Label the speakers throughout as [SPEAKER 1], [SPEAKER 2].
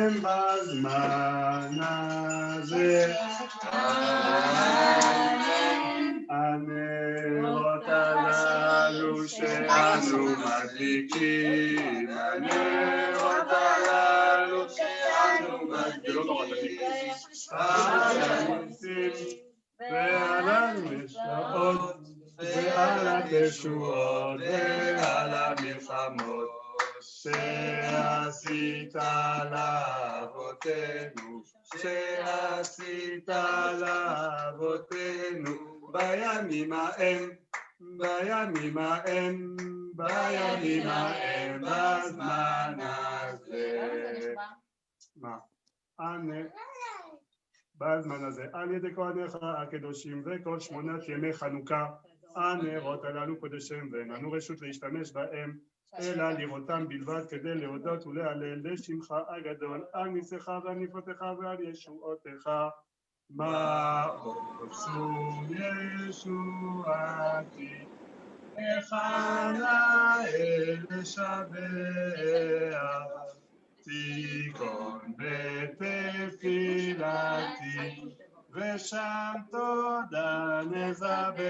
[SPEAKER 1] בזמן הזה. הנרות הללו שאנו מדליקים, הנרות הללו שאנו מדליקים, על הניסים ועל הנפלאות ועל התשועות ועל המלחמות שעשית לאבותינו, שעשית לאבותינו בימים ההם, בימים ההם, בימים ההם, בזמן הזה. מה? בזמן הזה, על ידי כהניך הקדושים וכל 8 ימי חנוכה, הנרות הללו קודשים ואין לנו רשות להשתמש בהם, אלא לראותם בלבד כדי להודות ולהלל לשמך הגדול, על ניסיך ועל ועל ישועותיך. מה עשו ישועתי, היכן האל לשבח, תיכון בתפילתי ושם תודה נזבח,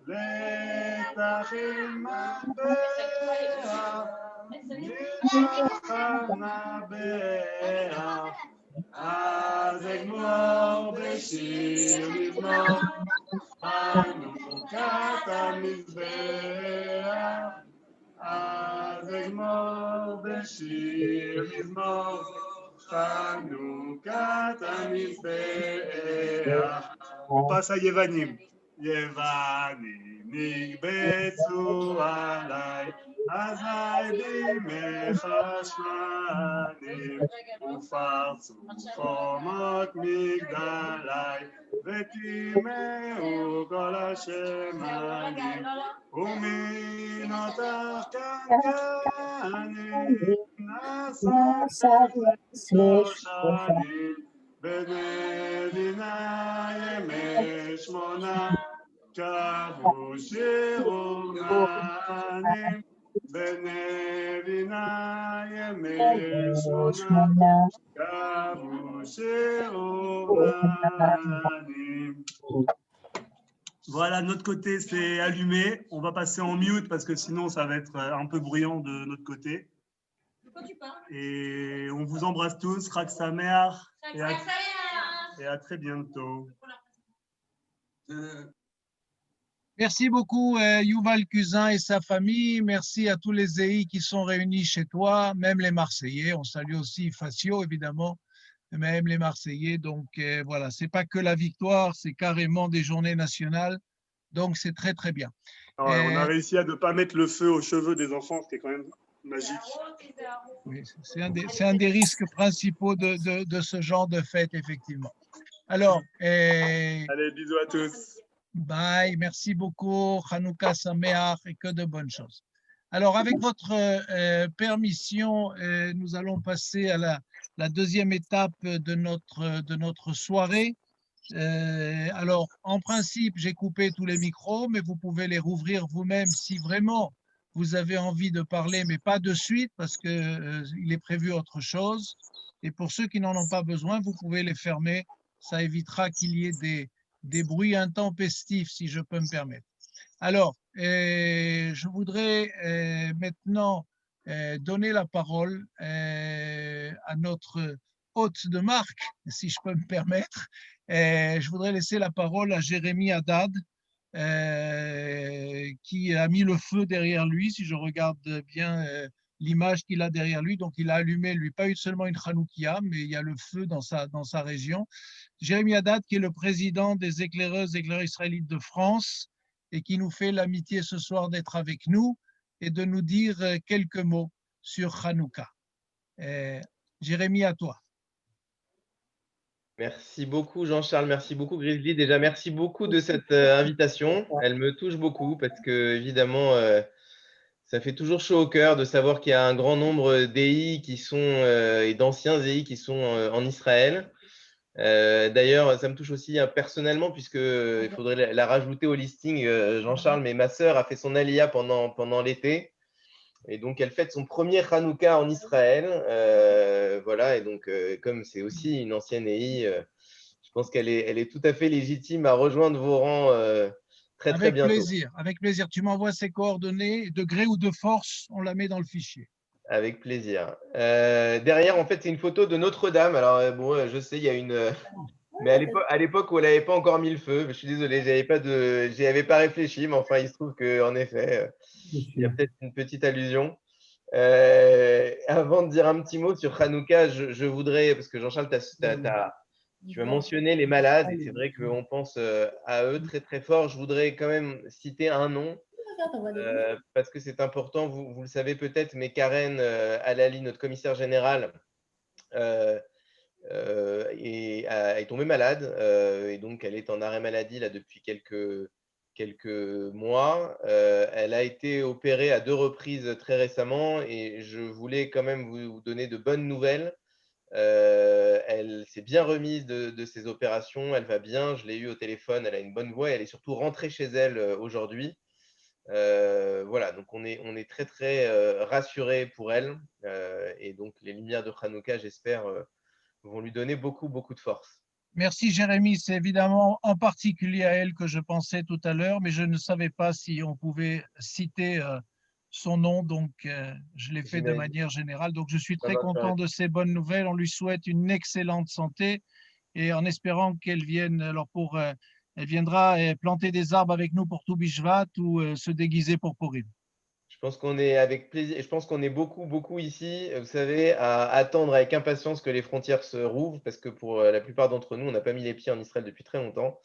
[SPEAKER 1] לתחיל מטבח נשחר נבח, אז אגמור בשיר מזמור חנוכת המזבח, אז אגמור בשיר מזמור חנוכת המזבח. פס היוונים, יוונים נקבצו עליי, אזי בימי חשמנים, ופרצו חומות מגדלי, וטימאו כל השמנים, ומנותך קנקנים, נסעת שושנים, במדינה ימי 8, קבעו שירומנים, במדינה ימי 8, קבעו שירומנים. Voilà, de notre côté, c'est allumé. On va passer en mute parce que sinon, ça va être un peu bruyant de notre côté. De quoi tu parles? Et on vous embrasse tous. Chag Sameach. Et à très bientôt.
[SPEAKER 2] Merci beaucoup, Yuval Cousin et sa famille. Merci à tous les Zéhi qui sont réunis chez toi, même les Marseillais. On salue aussi Facio, évidemment, même les Marseillais. Donc, voilà, c'est pas que la victoire, c'est carrément des journées nationales. Donc, c'est très, très bien.
[SPEAKER 1] Ouais, on a réussi à ne pas mettre le feu aux cheveux des enfants, ce qui est quand même magique.
[SPEAKER 2] Oui, c'est un des risques principaux de ce genre de fête, effectivement. Alors,
[SPEAKER 1] allez, bisous à tous.
[SPEAKER 2] Bye, merci beaucoup. Hanouka Sameach et que de bonnes choses. Alors, avec votre permission, nous allons passer à la deuxième étape de notre soirée. Alors, en principe, j'ai coupé tous les micros, mais vous pouvez les rouvrir vous-même si vraiment vous avez envie de parler, mais pas de suite parce qu'il est prévu autre chose. Et pour ceux qui n'en ont pas besoin, vous pouvez les fermer. Ça évitera qu'il y ait des bruits intempestifs, si je peux me permettre. Alors, je voudrais maintenant donner la parole à notre hôte de marque, si je peux me permettre. Je voudrais laisser la parole à Jérémy Haddad, qui a mis le feu derrière lui, si je regarde bien l'image qu'il a derrière lui. Donc, il a allumé, lui, pas seulement une Hanoukia, mais il y a le feu dans sa région. Jérémy Haddad, qui est le président des éclaireurs israélites de France et qui nous fait l'amitié ce soir d'être avec nous et de nous dire quelques mots sur Hanouka. Jérémy, à toi.
[SPEAKER 3] Merci beaucoup Jean-Charles, merci beaucoup Grizzly. Déjà, merci beaucoup de cette invitation. Elle me touche beaucoup parce que, évidemment, ça fait toujours chaud au cœur de savoir qu'il y a un grand nombre d'EI qui sont, et d'anciens EI qui sont en Israël. D'ailleurs, ça me touche aussi personnellement puisqu'il faudrait la rajouter au listing, Jean-Charles, mais ma sœur a fait son Aliyah pendant l'été. Et donc, elle fête son premier Hanouka en Israël. Voilà, et donc, comme c'est aussi une ancienne EI, je pense qu'elle est tout à fait légitime à rejoindre vos rangs très, très
[SPEAKER 2] Avec
[SPEAKER 3] bientôt.
[SPEAKER 2] plaisir, avec plaisir. Tu m'envoies ses coordonnées, de gré ou de force, on la met dans le fichier.
[SPEAKER 3] Avec plaisir. Derrière, en fait, c'est une photo de Notre-Dame. Alors, bon, je sais, il y a une… Mais à l'époque où elle n'avait pas encore mis le feu, je suis désolé, j'y avais pas réfléchi, mais enfin, il se trouve qu'en effet, il y a peut-être une petite allusion. Avant de dire un petit mot sur Hanouka, je voudrais, parce que Jean-Charles, tu as mentionné les malades, et c'est vrai qu'on pense à eux très très fort. Je voudrais quand même citer un nom, parce que c'est important, vous le savez peut-être, mais Karen Alali, notre commissaire général, est tombée malade, et donc elle est en arrêt maladie là, depuis quelques mois. Elle a été opérée à 2 reprises très récemment et je voulais quand même vous donner de bonnes nouvelles. Elle s'est bien remise de ses opérations, elle va bien, je l'ai eue au téléphone, elle a une bonne voix et elle est surtout rentrée chez elle aujourd'hui. Voilà, donc on est très très rassurés pour elle, et donc les lumières de Hanouka, j'espère, vont lui donner beaucoup, beaucoup de force.
[SPEAKER 2] Merci Jérémy, c'est évidemment en particulier à elle que je pensais tout à l'heure, mais je ne savais pas si on pouvait citer son nom, donc je l'ai fait de manière générale. Donc je suis très content de ces bonnes nouvelles. On lui souhaite une excellente santé et en espérant qu'elle vienne, elle viendra planter des arbres avec nous pour Toubishvat ou se déguiser pour Purim.
[SPEAKER 3] Je pense qu'on est avec plaisir. Je pense qu'on est beaucoup, beaucoup ici, vous savez, à attendre avec impatience que les frontières se rouvrent, parce que pour la plupart d'entre nous, on n'a pas mis les pieds en Israël depuis très longtemps,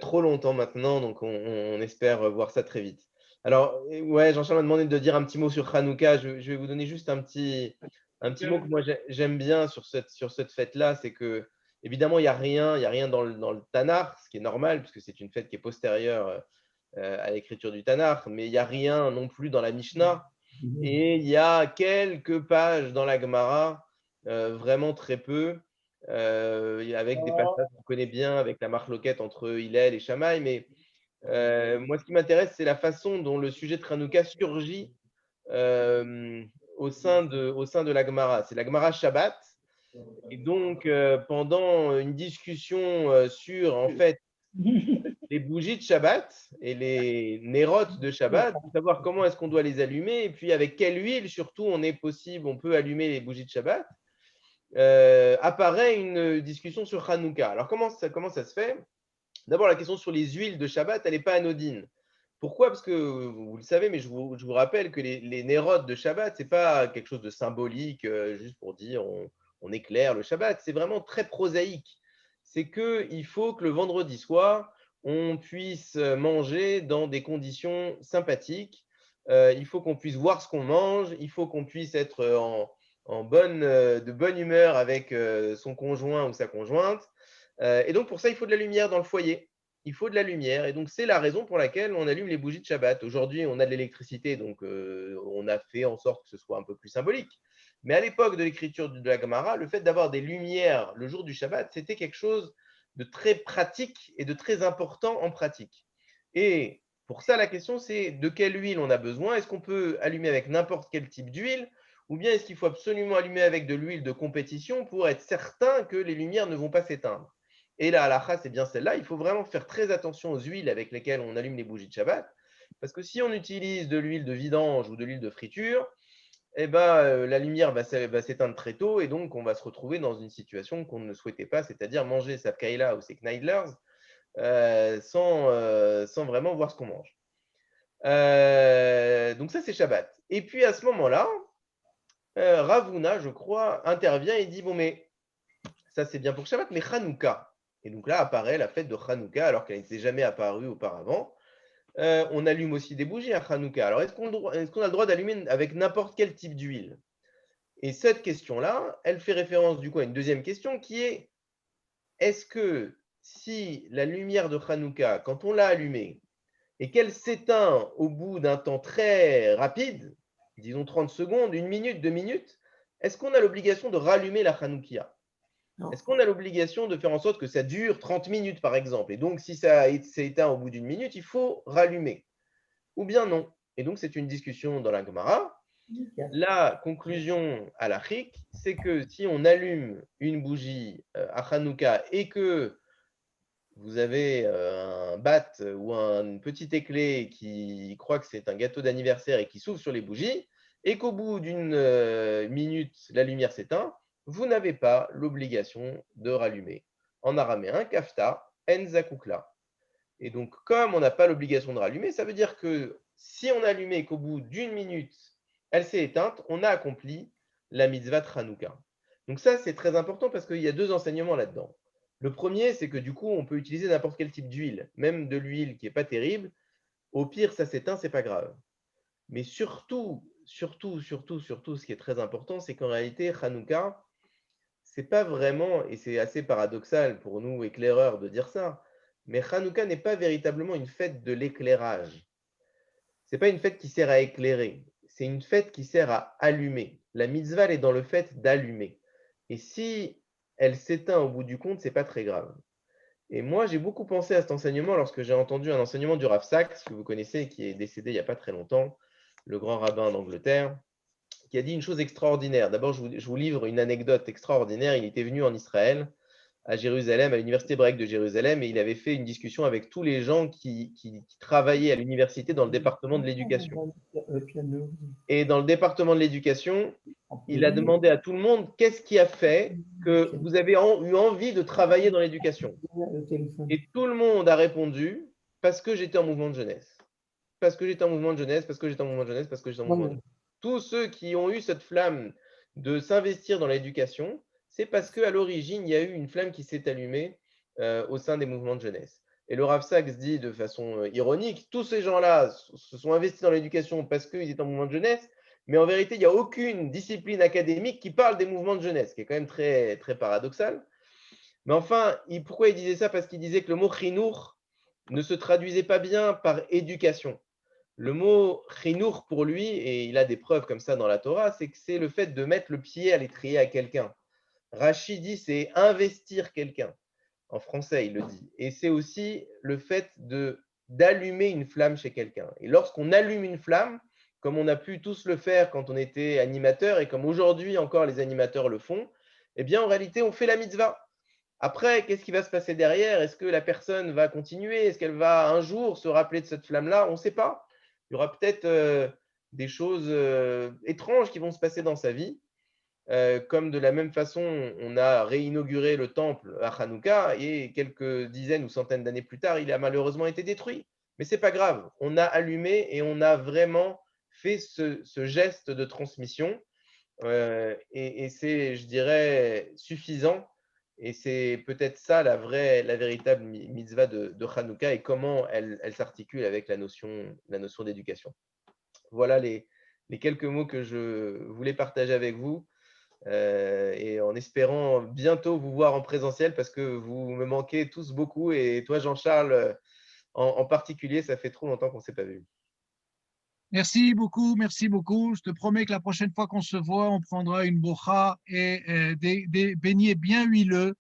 [SPEAKER 3] trop longtemps maintenant, donc on espère voir ça très vite. Alors, ouais, Jean-Charles m'a demandé de dire un petit mot sur Hanouka. Je vais vous donner juste un petit mot que moi j'aime bien sur cette fête-là, c'est que évidemment il n'y a rien dans le Tanakh, ce qui est normal, puisque c'est une fête qui est postérieure à l'écriture du Tanakh, mais il n'y a rien non plus dans la Mishnah. Et il y a quelques pages dans la Gemara, vraiment très peu, avec des passages qu'on connaît bien, avec la marloquette entre Hillel et Shammai. Mais moi, ce qui m'intéresse, c'est la façon dont le sujet de Hanouka surgit au sein de la Gemara. C'est la Gemara Shabbat. Et donc, pendant une discussion sur, en fait, les bougies de Shabbat et les nérotes de Shabbat, pour savoir comment est-ce qu'on doit les allumer et puis avec quelle huile surtout on peut allumer les bougies de Shabbat, apparaît une discussion sur Hanouka. Alors comment ça se fait? D'abord, la question sur les huiles de Shabbat, elle n'est pas anodine. Pourquoi? Parce que vous le savez, mais je vous rappelle que les nérotes de Shabbat, ce n'est pas quelque chose de symbolique, juste pour dire on éclaire le Shabbat. C'est vraiment très prosaïque. C'est qu'il faut que le vendredi soir, on puisse manger dans des conditions sympathiques. Il faut qu'on puisse voir ce qu'on mange. Il faut qu'on puisse être de bonne humeur avec son conjoint ou sa conjointe. Et donc, pour ça, il faut de la lumière dans le foyer. Il faut de la lumière. Et donc, c'est la raison pour laquelle on allume les bougies de Shabbat. Aujourd'hui, on a de l'électricité, donc on a fait en sorte que ce soit un peu plus symbolique. Mais à l'époque de l'écriture de la Gemara, le fait d'avoir des lumières le jour du Shabbat, c'était quelque chose de très pratique et de très important en pratique. Et pour ça, la question, c'est de quelle huile on a besoin? Est-ce qu'on peut allumer avec n'importe quel type d'huile? Ou bien est-ce qu'il faut absolument allumer avec de l'huile de compétition pour être certain que les lumières ne vont pas s'éteindre? Et la halakha, c'est bien celle-là. Il faut vraiment faire très attention aux huiles avec lesquelles on allume les bougies de Shabbat. Parce que si on utilise de l'huile de vidange ou de l'huile de friture, eh ben, la lumière va s'éteindre très tôt et donc on va se retrouver dans une situation qu'on ne souhaitait pas, c'est-à-dire manger sa pkaïla ou ses kneidlers sans vraiment voir ce qu'on mange. Donc ça, c'est Shabbat. Et puis à ce moment-là, Ravuna, je crois, intervient et dit, bon, mais ça c'est bien pour Shabbat, mais Hanouka. Et donc là apparaît la fête de Hanouka, alors qu'elle n'était jamais apparue auparavant. On allume aussi des bougies à Hanouka. Alors, est-ce qu'on a le droit d'allumer avec n'importe quel type d'huile? Et cette question-là, elle fait référence du coup à une deuxième question qui est, est-ce que si la lumière de Hanouka, quand on l'a allumée, et qu'elle s'éteint au bout d'un temps très rapide, disons 30 secondes, 1 minute, 2 minutes, est-ce qu'on a l'obligation de rallumer la Hanoukia? Est-ce qu'on a l'obligation de faire en sorte que ça dure 30 minutes, par exemple? Et donc, si ça s'est éteint au bout d'1 minute, il faut rallumer. Ou bien non. Et donc, c'est une discussion dans la Gemara. La conclusion halachique, c'est que si on allume une bougie à Hanouka et que vous avez un bat ou un petit éclat qui croit que c'est un gâteau d'anniversaire et qui s'ouvre sur les bougies, et qu'au bout d'une minute, la lumière s'éteint, vous n'avez pas l'obligation de rallumer. En araméen, kafta, en zakukla. Et donc, comme on n'a pas l'obligation de rallumer, ça veut dire que si on a allumé et qu'au bout d'une minute, elle s'est éteinte, on a accompli la mitzvah de Hanouka. Donc ça, c'est très important parce qu'il y a deux enseignements là-dedans. Le premier, c'est que du coup, on peut utiliser n'importe quel type d'huile, même de l'huile qui n'est pas terrible. Au pire, ça s'éteint, c'est pas grave. Mais surtout, ce qui est très important, c'est qu'en réalité, Hanouka, c'est pas vraiment, et c'est assez paradoxal pour nous éclaireurs de dire ça, mais Hanouka n'est pas véritablement une fête de l'éclairage. C'est pas une fête qui sert à éclairer, c'est une fête qui sert à allumer. La mitzvah, elle est dans le fait d'allumer. Et si elle s'éteint au bout du compte, c'est pas très grave. Et moi, j'ai beaucoup pensé à cet enseignement lorsque j'ai entendu un enseignement du Rav Sachs, que vous connaissez, qui est décédé il n'y a pas très longtemps, le grand rabbin d'Angleterre, qui a dit une chose extraordinaire. D'abord, je vous livre une anecdote extraordinaire. Il était venu en Israël, à Jérusalem, à l'université hébraïque de Jérusalem, et il avait fait une discussion avec tous les gens qui travaillaient à l'université dans le département de l'éducation. Et dans le département de l'éducation, il a demandé à tout le monde qu'est-ce qui a fait que vous avez eu envie de travailler dans l'éducation. Et tout le monde a répondu parce que j'étais en mouvement de jeunesse. Parce que j'étais en mouvement de jeunesse, parce que j'étais en mouvement de jeunesse, parce que j'étais en mouvement de jeunesse. Tous ceux qui ont eu cette flamme de s'investir dans l'éducation, c'est parce qu'à l'origine, il y a eu une flamme qui s'est allumée au sein des mouvements de jeunesse. Et le Rav Sachs dit de façon ironique, tous ces gens-là se sont investis dans l'éducation parce qu'ils étaient en mouvement de jeunesse, mais en vérité, il n'y a aucune discipline académique qui parle des mouvements de jeunesse, ce qui est quand même très, très paradoxal. Mais enfin, pourquoi il disait ça? Parce qu'il disait que le mot chinour ne se traduisait pas bien par éducation. Le mot chinour pour lui, et il a des preuves comme ça dans la Torah, c'est que c'est le fait de mettre le pied à l'étrier à quelqu'un. Rashi dit c'est investir quelqu'un. En français, il le dit. Et c'est aussi le fait d'allumer une flamme chez quelqu'un. Et lorsqu'on allume une flamme, comme on a pu tous le faire quand on était animateur, et comme aujourd'hui encore les animateurs le font, eh bien en réalité, on fait la mitzvah. Après, qu'est-ce qui va se passer derrière? Est-ce que la personne va continuer? Est-ce qu'elle va un jour se rappeler de cette flamme-là? On ne sait pas. Il y aura peut-être des choses étranges qui vont se passer dans sa vie. Comme de la même façon, on a réinauguré le temple à Hanouka et quelques dizaines ou centaines d'années plus tard, il a malheureusement été détruit. Mais ce n'est pas grave. On a allumé et on a vraiment fait ce geste de transmission. Et c'est, je dirais, suffisant. Et c'est peut-être ça la véritable mitzvah de Hanouka et comment elle s'articule avec la notion d'éducation. Voilà les quelques mots que je voulais partager avec vous et en espérant bientôt vous voir en présentiel parce que vous me manquez tous beaucoup et toi Jean-Charles en particulier, ça fait trop longtemps qu'on ne s'est pas vu.
[SPEAKER 2] Merci beaucoup, merci beaucoup. Je te promets que la prochaine fois qu'on se voit, on prendra une bocha et des beignets bien huileux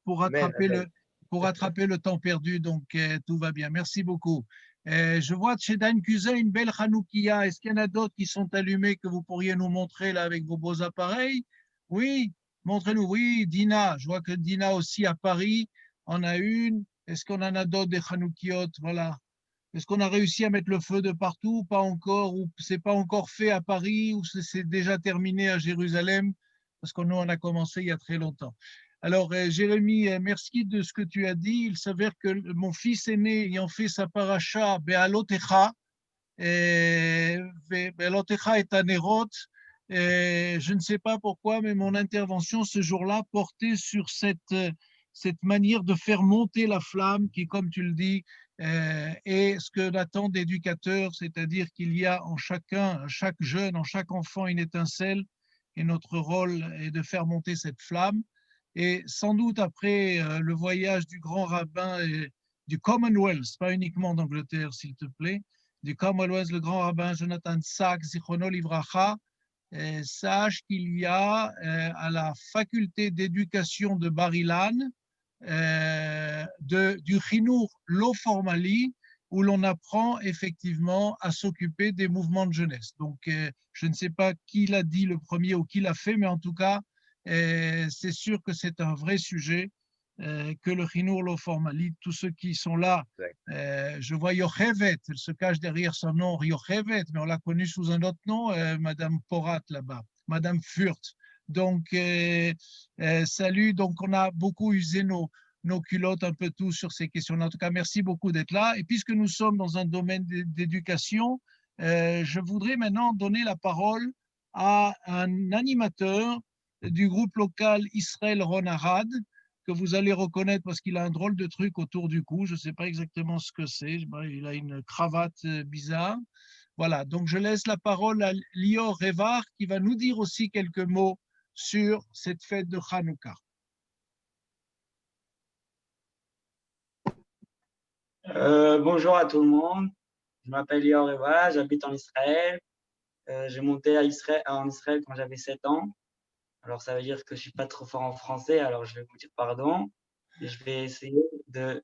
[SPEAKER 2] pour rattraper le temps perdu. Donc, tout va bien. Merci beaucoup. Je vois chez Dan Cousin une belle Hanoukia. Est-ce qu'il y en a d'autres qui sont allumés que vous pourriez nous montrer là avec vos beaux appareils? Oui, montrez-nous. Oui, Dina. Je vois que Dina aussi à Paris en a une. Est-ce qu'on en a d'autres des Hanoukiotes? Voilà. Est-ce qu'on a réussi à mettre le feu de partout? Pas encore, ou c'est pas encore fait à Paris, ou c'est déjà terminé à Jérusalem? Parce que nous, on a commencé il y a très longtemps. Alors, Jérémy, merci de ce que tu as dit. Il s'avère que mon fils aîné, ayant fait sa paracha Be'alotecha, Be'alotecha est à Nerot, je ne sais pas pourquoi, mais mon intervention ce jour-là portait sur cette manière de faire monter la flamme qui, comme tu le dis, est ce que l'attend d'éducateur, c'est-à-dire qu'il y a en chacun, chaque jeune, en chaque enfant une étincelle, et notre rôle est de faire monter cette flamme. Et sans doute après le voyage du grand rabbin du Commonwealth, pas uniquement d'Angleterre, s'il te plaît, du Commonwealth, le grand rabbin Jonathan Sachs, Zichrono Livracha, sache qu'il y a à la faculté d'éducation de Bar-Ilan, du Chinour Lo Formali, où l'on apprend effectivement à s'occuper des mouvements de jeunesse. Donc, je ne sais pas qui l'a dit le premier ou qui l'a fait, mais en tout cas, c'est sûr que c'est un vrai sujet, que le Chinour lo formalite, tous ceux qui sont là. Je vois Yochevet, elle se cache derrière son nom, Yochevet, mais on l'a connue sous un autre nom, Madame Porat là-bas, Madame Furt. Donc, salut. Donc, on a beaucoup usé nos culottes un peu tous sur ces questions. En tout cas, merci beaucoup d'être là. Et puisque nous sommes dans un domaine d'éducation, je voudrais maintenant donner la parole à un animateur du groupe local Israël Ron Arad, que vous allez reconnaître parce qu'il a un drôle de truc autour du cou. Je ne sais pas exactement ce que c'est. Il a une cravate bizarre. Voilà, donc je laisse la parole à Lior Revar qui va nous dire aussi quelques mots sur cette fête de Hanouka.
[SPEAKER 4] Bonjour à tout le monde. Je m'appelle Lior Revar, j'habite en Israël. J'ai monté en Israël quand j'avais 7 ans. Alors, ça veut dire que je ne suis pas trop fort en français, alors je vais vous dire pardon. Et je vais essayer de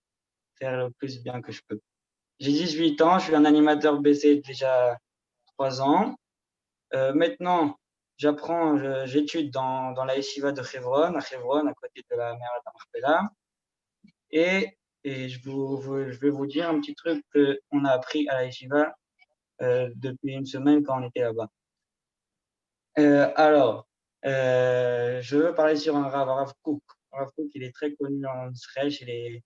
[SPEAKER 4] faire le plus bien que je peux. J'ai 18 ans, je suis un animateur BC déjà 3 ans. Maintenant, j'étude dans la yeshiva de Hebron, à côté de la mer Marpella. Et je vais vous dire un petit truc qu'on a appris à la yeshiva depuis une semaine quand on était là-bas. Je veux parler sur un Rav Kook. Rav Kook, il est très connu en Israël chez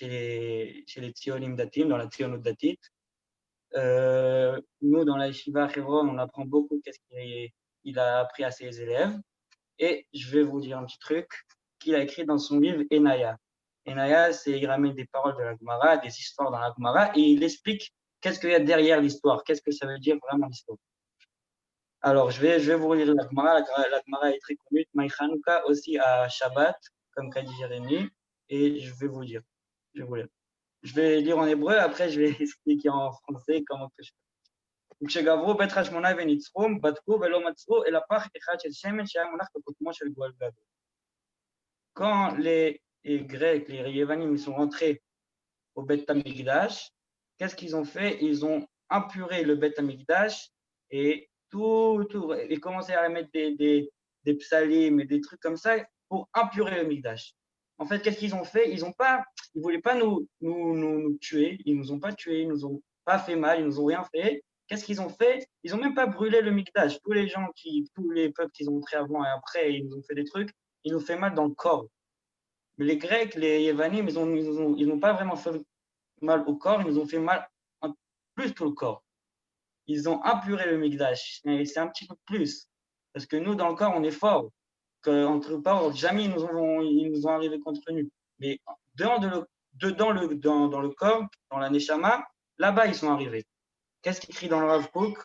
[SPEAKER 4] les Tzionim Datim, dans la Tzionut Datit. Nous, dans la Yeshiva Hebron, on apprend beaucoup qu'est-ce qu'il a appris à ses élèves. Et je vais vous dire un petit truc qu'il a écrit dans son livre Enaya. Enaya, il ramène des paroles de la Gemara, des histoires dans la Gemara, et il explique qu'est-ce qu'il y a derrière l'histoire, qu'est-ce que ça veut dire vraiment l'histoire. Alors, je vais vous lire la Gemara. La Gemara est très connue. Maï Hanouka aussi à Shabbat, comme qu'a dit Jérémie. Et je vais vous lire. Je vais lire en hébreu, après je vais expliquer en français comment que je fais. כשגברו בית חשמונאי וניצחום, בדקו ולא מצאו אלא פח אחד של שמן שהיה מונח בקוטמו של גואל גדול. Quand les Grecs, les Yévanim, ils sont rentrés au Beth Amikdash, qu'est-ce qu'ils ont fait? Ils ont impuré le Beth Amikdash et ils commençaient à mettre des psalim et des trucs comme ça pour impurer le Mikdash. En fait, qu'est-ce qu'ils ont fait? Ils ne voulaient pas nous tuer, ils ne nous ont pas tués, ils ne nous ont pas fait mal, ils ne nous ont rien fait. Qu'est-ce qu'ils ont fait? Ils n'ont même pas brûlé le Mikdash. Tous les peuples qui ont entrés avant et après, ils nous ont fait des trucs, ils nous ont fait mal dans le corps. Mais les Grecs, les Yévanim, ils n'ont pas vraiment fait mal au corps, ils nous ont fait mal plus que le corps. Ils ont impuré le Mikdash, mais c'est un petit peu plus. Parce que nous, dans le corps, on est fort. Entre pas, jamais ils nous ont arrivé contre nous. Mais dans le corps, dans la Neshama, là-bas, ils sont arrivés. Qu'est-ce qu'il écrit dans le Rav Kook?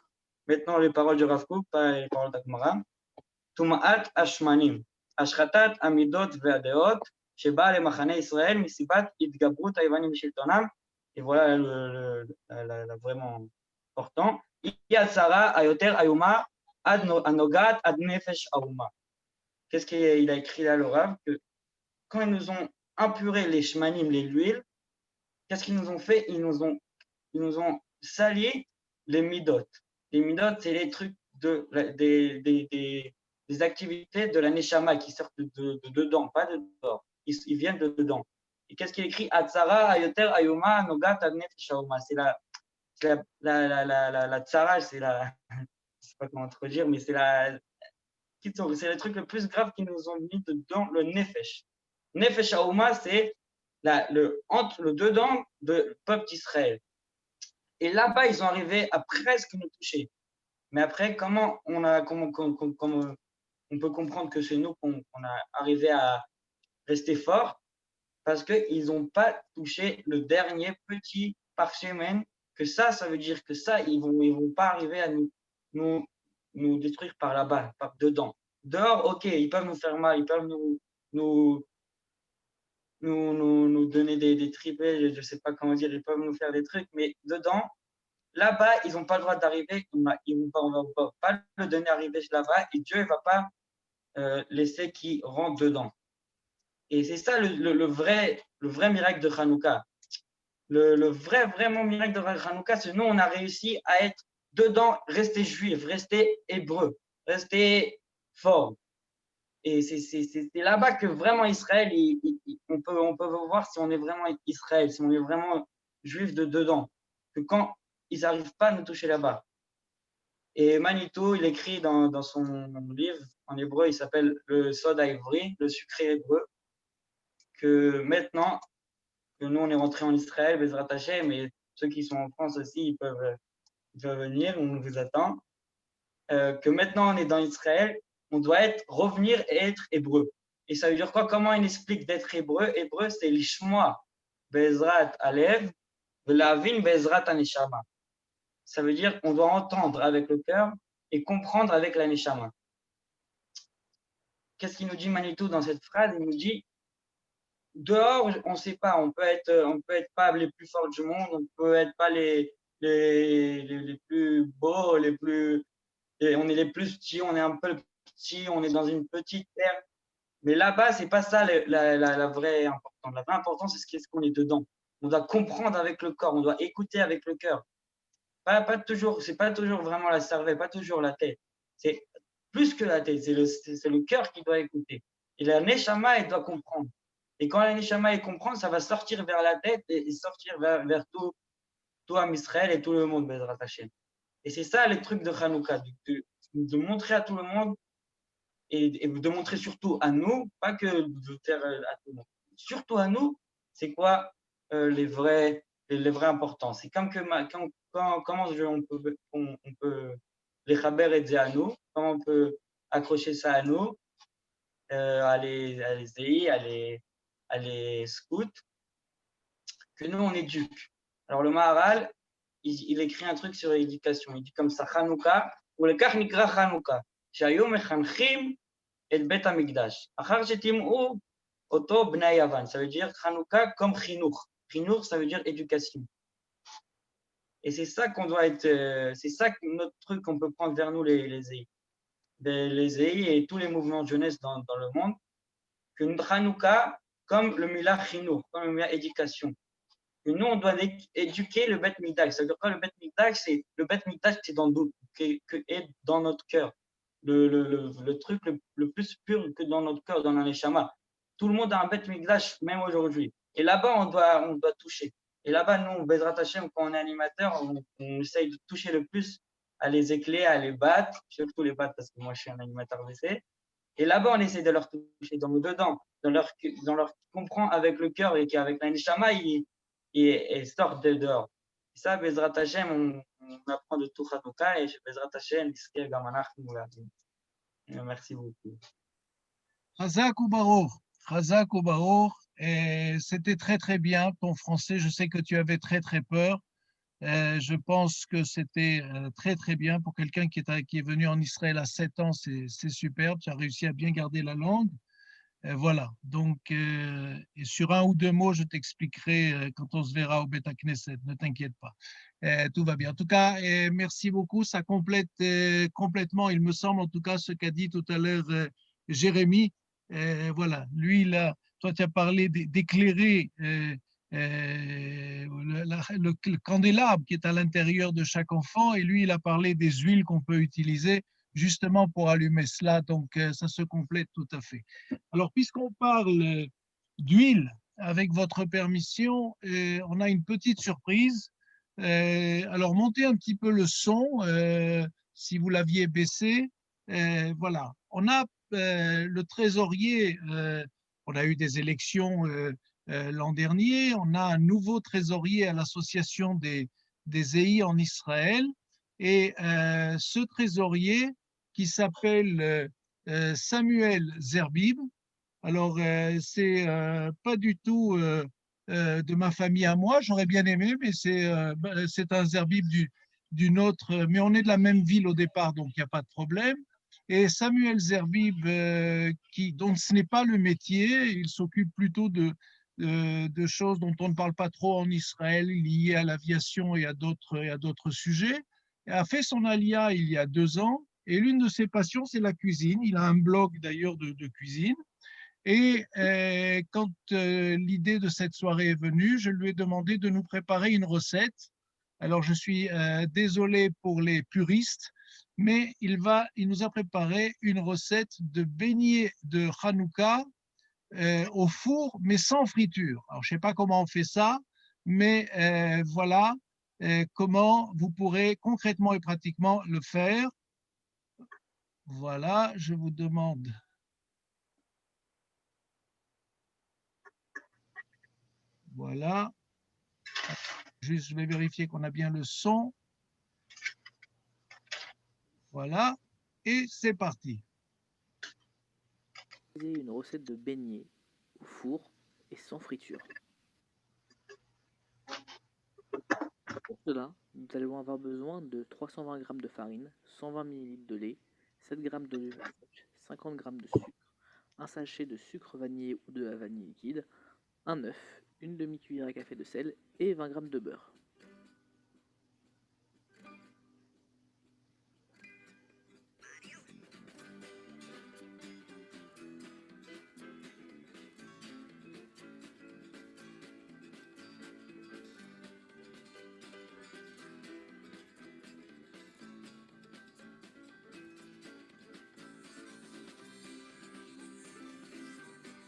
[SPEAKER 4] Maintenant, les paroles du Rav Kook, pas les paroles d'Agmara. Tuma'at ashmanim, ashratat amidot ve'adeot, sheba le machane Israël, misibat idgabrut ha'Yevanim shiltonam. Et voilà le vraiment important. Yatsara ayoter ayuma ad anogat ad nefesh auma. Qu'est-ce qu'il a écrit là, le Rav? Que quand ils nous ont impuré les shmanim, l'huile, qu'est-ce qu'ils nous ont fait? Ils nous ont sali les midot. Les midot, c'est les trucs des activités de la neshama qui sortent de dedans, pas de dehors. Ils viennent de dedans. Et qu'est-ce qu'il écrit? Atzara ayoter ayuma nogat ad nefesh auma. C'est la tsara, c'est la, je sais pas comment te dire, mais c'est le truc le plus grave qu'ils nous ont mis dedans, le nefesh. Nefesh haouma, c'est entre le dedans du peuple d'Israël. Et là-bas, ils ont arrivé à presque nous toucher. Mais après, comment on peut comprendre que c'est nous qu'on a arrivé à rester fort? Parce qu'ils n'ont pas touché le dernier petit parchemin, que ça veut dire que ça, ils vont pas arriver à nous détruire par là-bas, par dedans. Dehors, ok, ils peuvent nous faire mal, ils peuvent nous donner des triplés, je ne sais pas comment dire, ils peuvent nous faire des trucs, mais dedans, là-bas, ils n'ont pas le droit d'arriver, on ne va pas le donner à arriver là-bas, et Dieu ne va pas laisser qu'ils rentrent dedans. Et c'est ça le vrai miracle de Hanouka. Le vrai, vraiment miracle de Hanouka, c'est nous, on a réussi à être dedans, rester juif, rester hébreu, rester fort. Et c'est là-bas que vraiment Israël, on peut voir si on est vraiment Israël, si on est vraiment juif de dedans. Que quand ils n'arrivent pas à nous toucher là-bas. Et Manitou, il écrit dans son livre, en hébreu, il s'appelle le Sod Ivri, le sucré hébreu, que maintenant, que nous, on est rentrés en Israël, Bezrat Hashem, mais ceux qui sont en France aussi, ils peuvent venir, on vous attend. Que maintenant, on est dans Israël, on doit revenir et être hébreu. Et ça veut dire quoi? Comment il explique d'être hébreu? Hébreu, c'est l'ishmoa, Bezrat Alev, Velavin, Bezrat Aneshama. Ça veut dire qu'on doit entendre avec le cœur et comprendre avec la neshama. Qu'est-ce qu'il nous dit Manitou dans cette phrase? Il nous dit dehors, on ne sait pas, on peut être pas les plus forts du monde, on peut être pas les plus beaux, on est les plus petits, on est un peu petit, on est dans une petite terre. Mais là-bas, c'est pas ça la vraie importance. La vraie importance, c'est ce qu'on est dedans. On doit comprendre avec le corps, on doit écouter avec le cœur. Pas toujours, c'est pas toujours vraiment la cervelle, pas toujours la tête. C'est plus que la tête, c'est le cœur qui doit écouter. Et la neshama, elle doit comprendre. Et quand la neshama, elle comprend, ça va sortir vers la tête et sortir vers tout Am Israël et tout le monde, Bezrat Hashem. Et c'est ça le truc de Hanouka, de montrer à tout le monde et de montrer surtout à nous, pas que de faire à tout le monde, surtout à nous, c'est quoi les vrais importants. C'est comme que comment on peut les chaber et dire à nous, comment on peut accrocher ça à nous, à les ZI, à les scouts, que nous on éduque. Alors le Maharal, il écrit un truc sur l'éducation. Il dit comme ça, Hanouka, ou le kach nikra Hanouka, שהיו מחנכים את בית המקדש. אחר שטימאו אותו בני יוון. Ça veut dire Hanouka comme chinour. Chinour, ça veut dire éducation. Et c'est ça qu'on doit être, c'est ça notre truc qu'on peut prendre vers nous, les EI. Les EI et tous les mouvements de jeunesse dans le monde, que notre Hanouka, comme le Mila Chinour, comme le Mila éducation. Et nous, on doit éduquer le Beth Mikdash. Ça veut dire quoi, le Beth Mikdash? C'est le Beth Mikdash qui est dans notre cœur. Le truc le plus pur que dans notre cœur, dans la Neshama. Tout le monde a un Beth Mikdash, même aujourd'hui. Et là-bas, on doit toucher. Et là-bas, nous, Bezrat Hashem, quand on est animateur, on essaye de toucher le plus, à les éclairer, à les battre, surtout les battre parce que moi, je suis un animateur d'essai. Et là-bas, on essaie de leur toucher dedans, dans leur comprend avec le cœur et qu'avec la Neshama, ils sortent de dehors. Et ça, Bezrat Hashem, on apprend de tout Hanouka et Bezrat Hashem, merci beaucoup.
[SPEAKER 2] Chazak ou Baruch, Chazak ou Baruch. C'était très très bien ton français. Je sais que tu avais très très peur. Je pense que c'était très très bien pour quelqu'un qui est venu en Israël à 7 ans. C'est superbe. Tu as réussi à bien garder la langue. Voilà. Donc, et sur un ou deux mots, je t'expliquerai quand on se verra au Beth Knesset. Ne t'inquiète pas. Tout va bien. En tout cas, merci beaucoup. Ça complète complètement, il me semble, en tout cas, ce qu'a dit tout à l'heure Jérémy. Voilà. Lui, toi, tu as parlé d'éclairer le candélabre qui est à l'intérieur de chaque enfant, et lui, il a parlé des huiles qu'on peut utiliser justement pour allumer cela, donc ça se complète tout à fait. Alors, puisqu'on parle d'huile, avec votre permission, on a une petite surprise. Alors, montez un petit peu le son, si vous l'aviez baissé. Voilà, on a le trésorier, on a eu des élections l'an dernier, on a un nouveau trésorier à l'association des EI en Israël, et ce trésorier qui s'appelle Samuel Zerbib. Alors, c'est pas du tout de ma famille à moi, j'aurais bien aimé, mais c'est un Zerbib d'une autre, mais on est de la même ville au départ, donc il n'y a pas de problème. Et Samuel Zerbib, dont ce n'est pas le métier, il s'occupe plutôt de choses dont on ne parle pas trop en Israël, liées à l'aviation et à d'autres sujets, a fait son alia il y a 2 ans, et l'une de ses passions, c'est la cuisine. Il a un blog d'ailleurs de cuisine, Et quand l'idée de cette soirée est venue, je lui ai demandé de nous préparer une recette. Alors, je suis désolé pour les puristes, mais il nous a préparé une recette de beignets de Hanouka au four, mais sans friture. Alors, je ne sais pas comment on fait ça, mais voilà comment vous pourrez concrètement et pratiquement le faire. Voilà, je vous demande. Voilà. Juste, je vais vérifier qu'on a bien le son. Voilà. Et c'est parti.
[SPEAKER 5] Une recette de beignets au four et sans friture. Pour cela, nous allons avoir besoin de 320 g de farine, 120 ml de lait, 7 g d'olive sèche, 50 g de sucre, un sachet de sucre vanillé ou de la vanille liquide, un œuf, une demi-cuillère à café de sel et 20 g de beurre.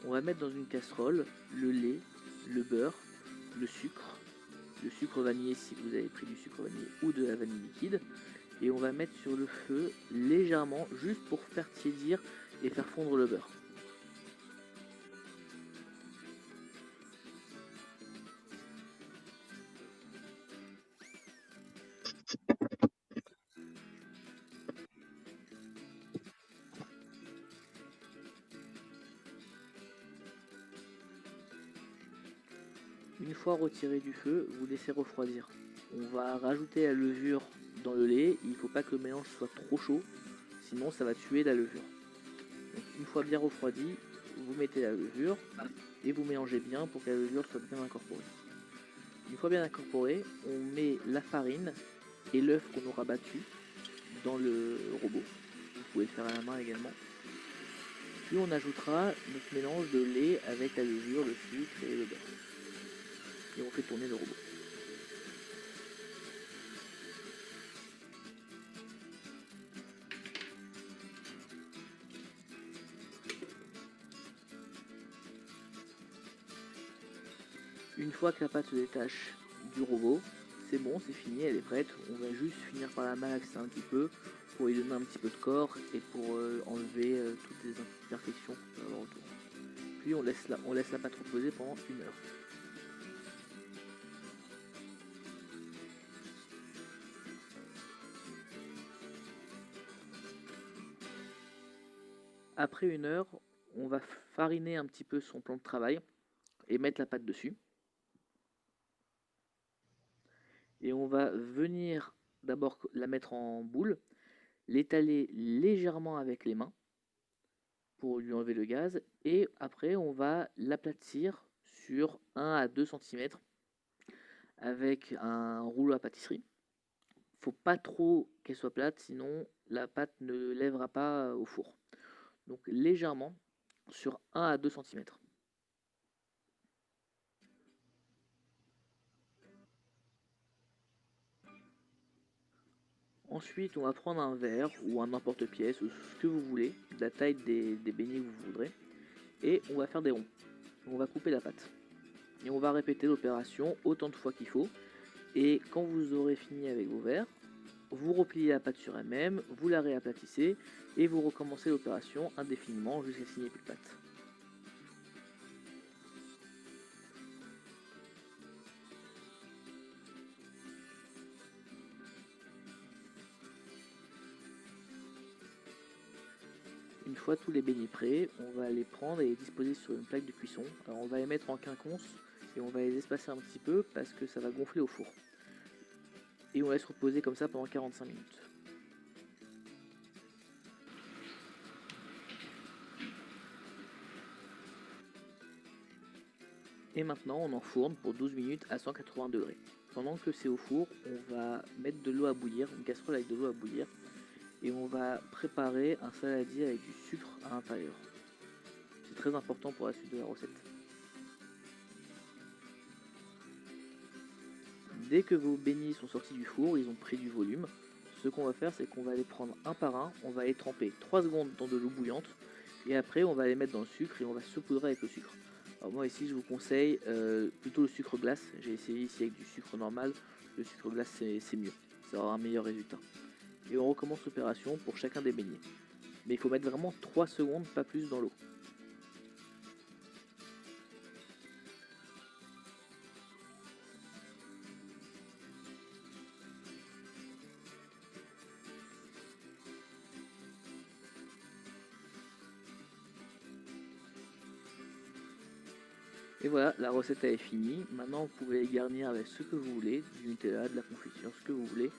[SPEAKER 5] On va mettre dans une casserole le lait, le beurre, le sucre vanillé si vous avez pris du sucre vanillé ou de la vanille liquide, et on va mettre sur le feu légèrement juste pour faire tiédir et faire fondre le beurre. Une fois retiré du feu, vous laissez refroidir. On va rajouter la levure dans le lait. Il ne faut pas que le mélange soit trop chaud, sinon ça va tuer la levure. Donc, une fois bien refroidi, vous mettez la levure et vous mélangez bien pour que la levure soit bien incorporée. Une fois bien incorporée, on met la farine et l'œuf qu'on aura battu dans le robot. Vous pouvez le faire à la main également. Puis on ajoutera notre mélange de lait avec la levure, le sucre et le beurre. Et on fait tourner le robot. Une fois que la pâte se détache du robot, c'est bon, c'est fini, elle est prête. On va juste finir par la malaxer un petit peu pour lui donner un petit peu de corps et pour enlever toutes les imperfections qu'on peut avoir autour. Puis on laisse la pâte reposer pendant 1 heure. Après 1 heure, on va fariner un petit peu son plan de travail et mettre la pâte dessus. Et on va venir d'abord la mettre en boule, l'étaler légèrement avec les mains pour lui enlever le gaz, et après on va l'aplatir sur 1 à 2 cm avec un rouleau à pâtisserie. Faut pas trop qu'elle soit plate, sinon la pâte ne lèvera pas au four. Donc légèrement sur 1 à 2 cm. Ensuite, on va prendre un verre ou un emporte-pièce, ou ce que vous voulez, de la taille des beignets que vous voudrez, et on va faire des ronds. On va couper la pâte. Et on va répéter l'opération autant de fois qu'il faut. Et quand vous aurez fini avec vos verres, vous repliez la pâte sur elle-même, vous la réaplatissez, et vous recommencez l'opération indéfiniment jusqu'à ce qu'il n'y ait plus de pâte. Une fois tous les beignets prêts, on va les prendre et les disposer sur une plaque de cuisson. Alors on va les mettre en quinconce et on va les espacer un petit peu parce que ça va gonfler au four. Et on laisse reposer comme ça pendant 45 minutes. Et maintenant on enfourne pour 12 minutes à 180 degrés. Pendant que c'est au four, on va mettre de l'eau à bouillir, une casserole avec de l'eau à bouillir, et on va préparer un saladier avec du sucre à l'intérieur. C'est très important pour la suite de la recette. Dès que vos beignets sont sortis du four, ils ont pris du volume. Ce qu'on va faire, c'est qu'on va les prendre un par un, on va les tremper 3 secondes dans de l'eau bouillante, et après on va les mettre dans le sucre et on va saupoudrer avec le sucre. Alors moi ici je vous conseille plutôt le sucre glace, j'ai essayé ici avec du sucre normal, le sucre glace c'est mieux, ça aura un meilleur résultat. Et on recommence l'opération pour chacun des beignets. Mais il faut mettre vraiment 3 secondes, pas plus dans l'eau. Et voilà, la recette est finie. Maintenant, vous pouvez les garnir avec ce que vous voulez, du Nutella, de la confiture, ce que vous voulez.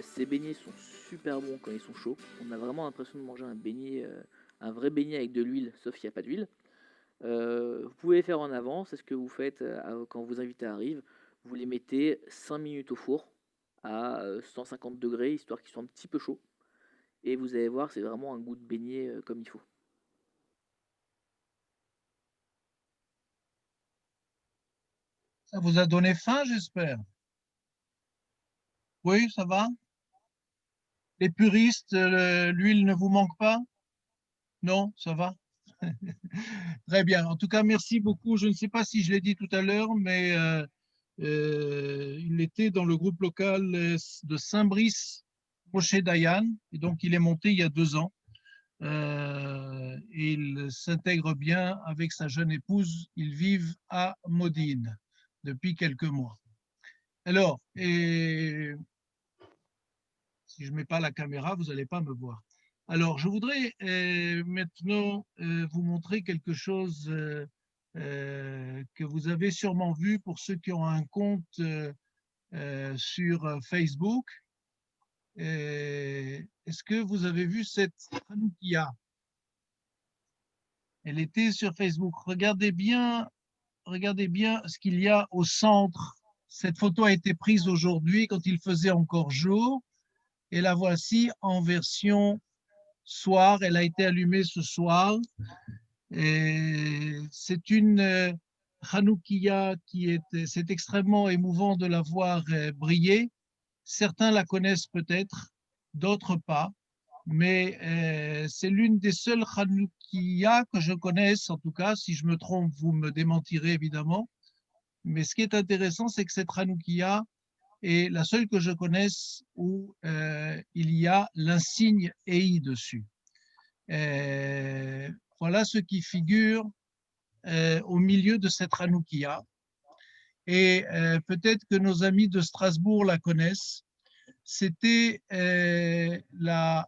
[SPEAKER 5] Ces beignets sont super bons quand ils sont chauds. On a vraiment l'impression de manger un beignet, un vrai beignet avec de l'huile, sauf qu'il n'y a pas d'huile. Vous pouvez les faire en avance, c'est ce que vous faites quand vos invités arrivent. Vous les mettez 5 minutes au four à 150 degrés, histoire qu'ils soient un petit peu chauds. Et vous allez voir, c'est vraiment un goût de beignet comme il faut.
[SPEAKER 2] Ça vous a donné faim, j'espère. Oui, ça va? Les puristes, l'huile ne vous manque pas? Non, ça va? Très bien. En tout cas, merci beaucoup. Je ne sais pas si je l'ai dit tout à l'heure, mais il était dans le groupe local de Saint-Brice, Moshe Dayan, et donc il est monté il y a 2 ans. Il s'intègre bien avec sa jeune épouse. Ils vivent à Modine depuis quelques mois. Alors, si je ne mets pas la caméra, vous n'allez pas me voir. Alors, je voudrais maintenant vous montrer quelque chose que vous avez sûrement vu pour ceux qui ont un compte sur Facebook. Est-ce que vous avez vu cette Hanoukia? Elle était sur Facebook. Regardez bien ce qu'il y a au centre. Cette photo a été prise aujourd'hui quand il faisait encore jour. Et la voici en version soir. Elle a été allumée ce soir. C'est une Hanoukia c'est extrêmement émouvant de la voir briller. Certains la connaissent peut-être, d'autres pas. Mais c'est l'une des seules Hanoukia que je connaisse, en tout cas. Si je me trompe, vous me démentirez évidemment. Mais ce qui est intéressant, c'est que cette Hanoukia est la seule que je connaisse où il y a l'insigne EI dessus. Voilà ce qui figure au milieu de cette Hanoukia. Et peut-être que nos amis de Strasbourg la connaissent. C'était la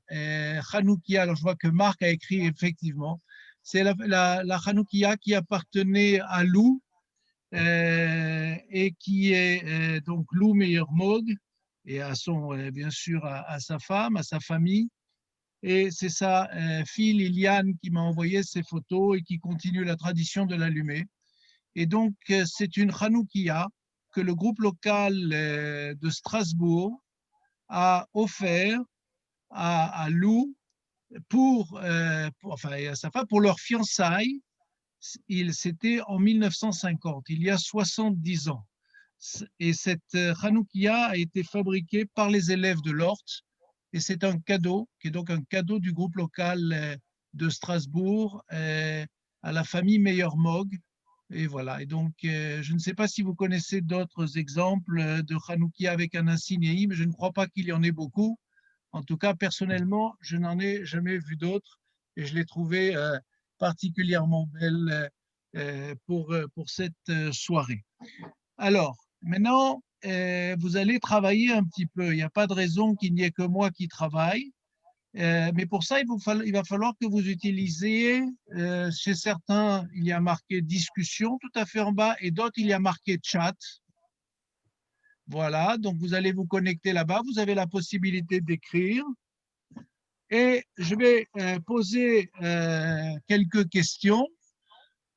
[SPEAKER 2] Hanoukia. Alors je vois que Marc a écrit effectivement. C'est la Hanoukia qui appartenait à Lou et qui est donc Lou Meyer-Mog et à son bien sûr à sa femme, à sa famille. Et c'est sa fille Liliane qui m'a envoyé ces photos et qui continue la tradition de l'allumer. Et donc, c'est une Hanoukia que le groupe local de Strasbourg a offert à Lou enfin, à sa femme pour leur fiançailles. C'était en 1950, il y a 70 ans. Et cette Hanoukia a été fabriquée par les élèves de l'Ort. Et c'est un cadeau, qui est donc un cadeau du groupe local de Strasbourg à la famille Meyer-Mog. Et voilà. Et donc, je ne sais pas si vous connaissez d'autres exemples de Hanoukia avec un insigne EI, mais je ne crois pas qu'il y en ait beaucoup. En tout cas, personnellement, je n'en ai jamais vu d'autres et je l'ai trouvé particulièrement belle pour cette soirée. Alors, maintenant, vous allez travailler un petit peu. Il n'y a pas de raison qu'il n'y ait que moi qui travaille. Mais pour ça, il va falloir que vous utilisiez, chez certains, il y a marqué discussion tout à fait en bas et d'autres, il y a marqué chat. Voilà, donc vous allez vous connecter là-bas. Vous avez la possibilité d'écrire. Et je vais poser quelques questions.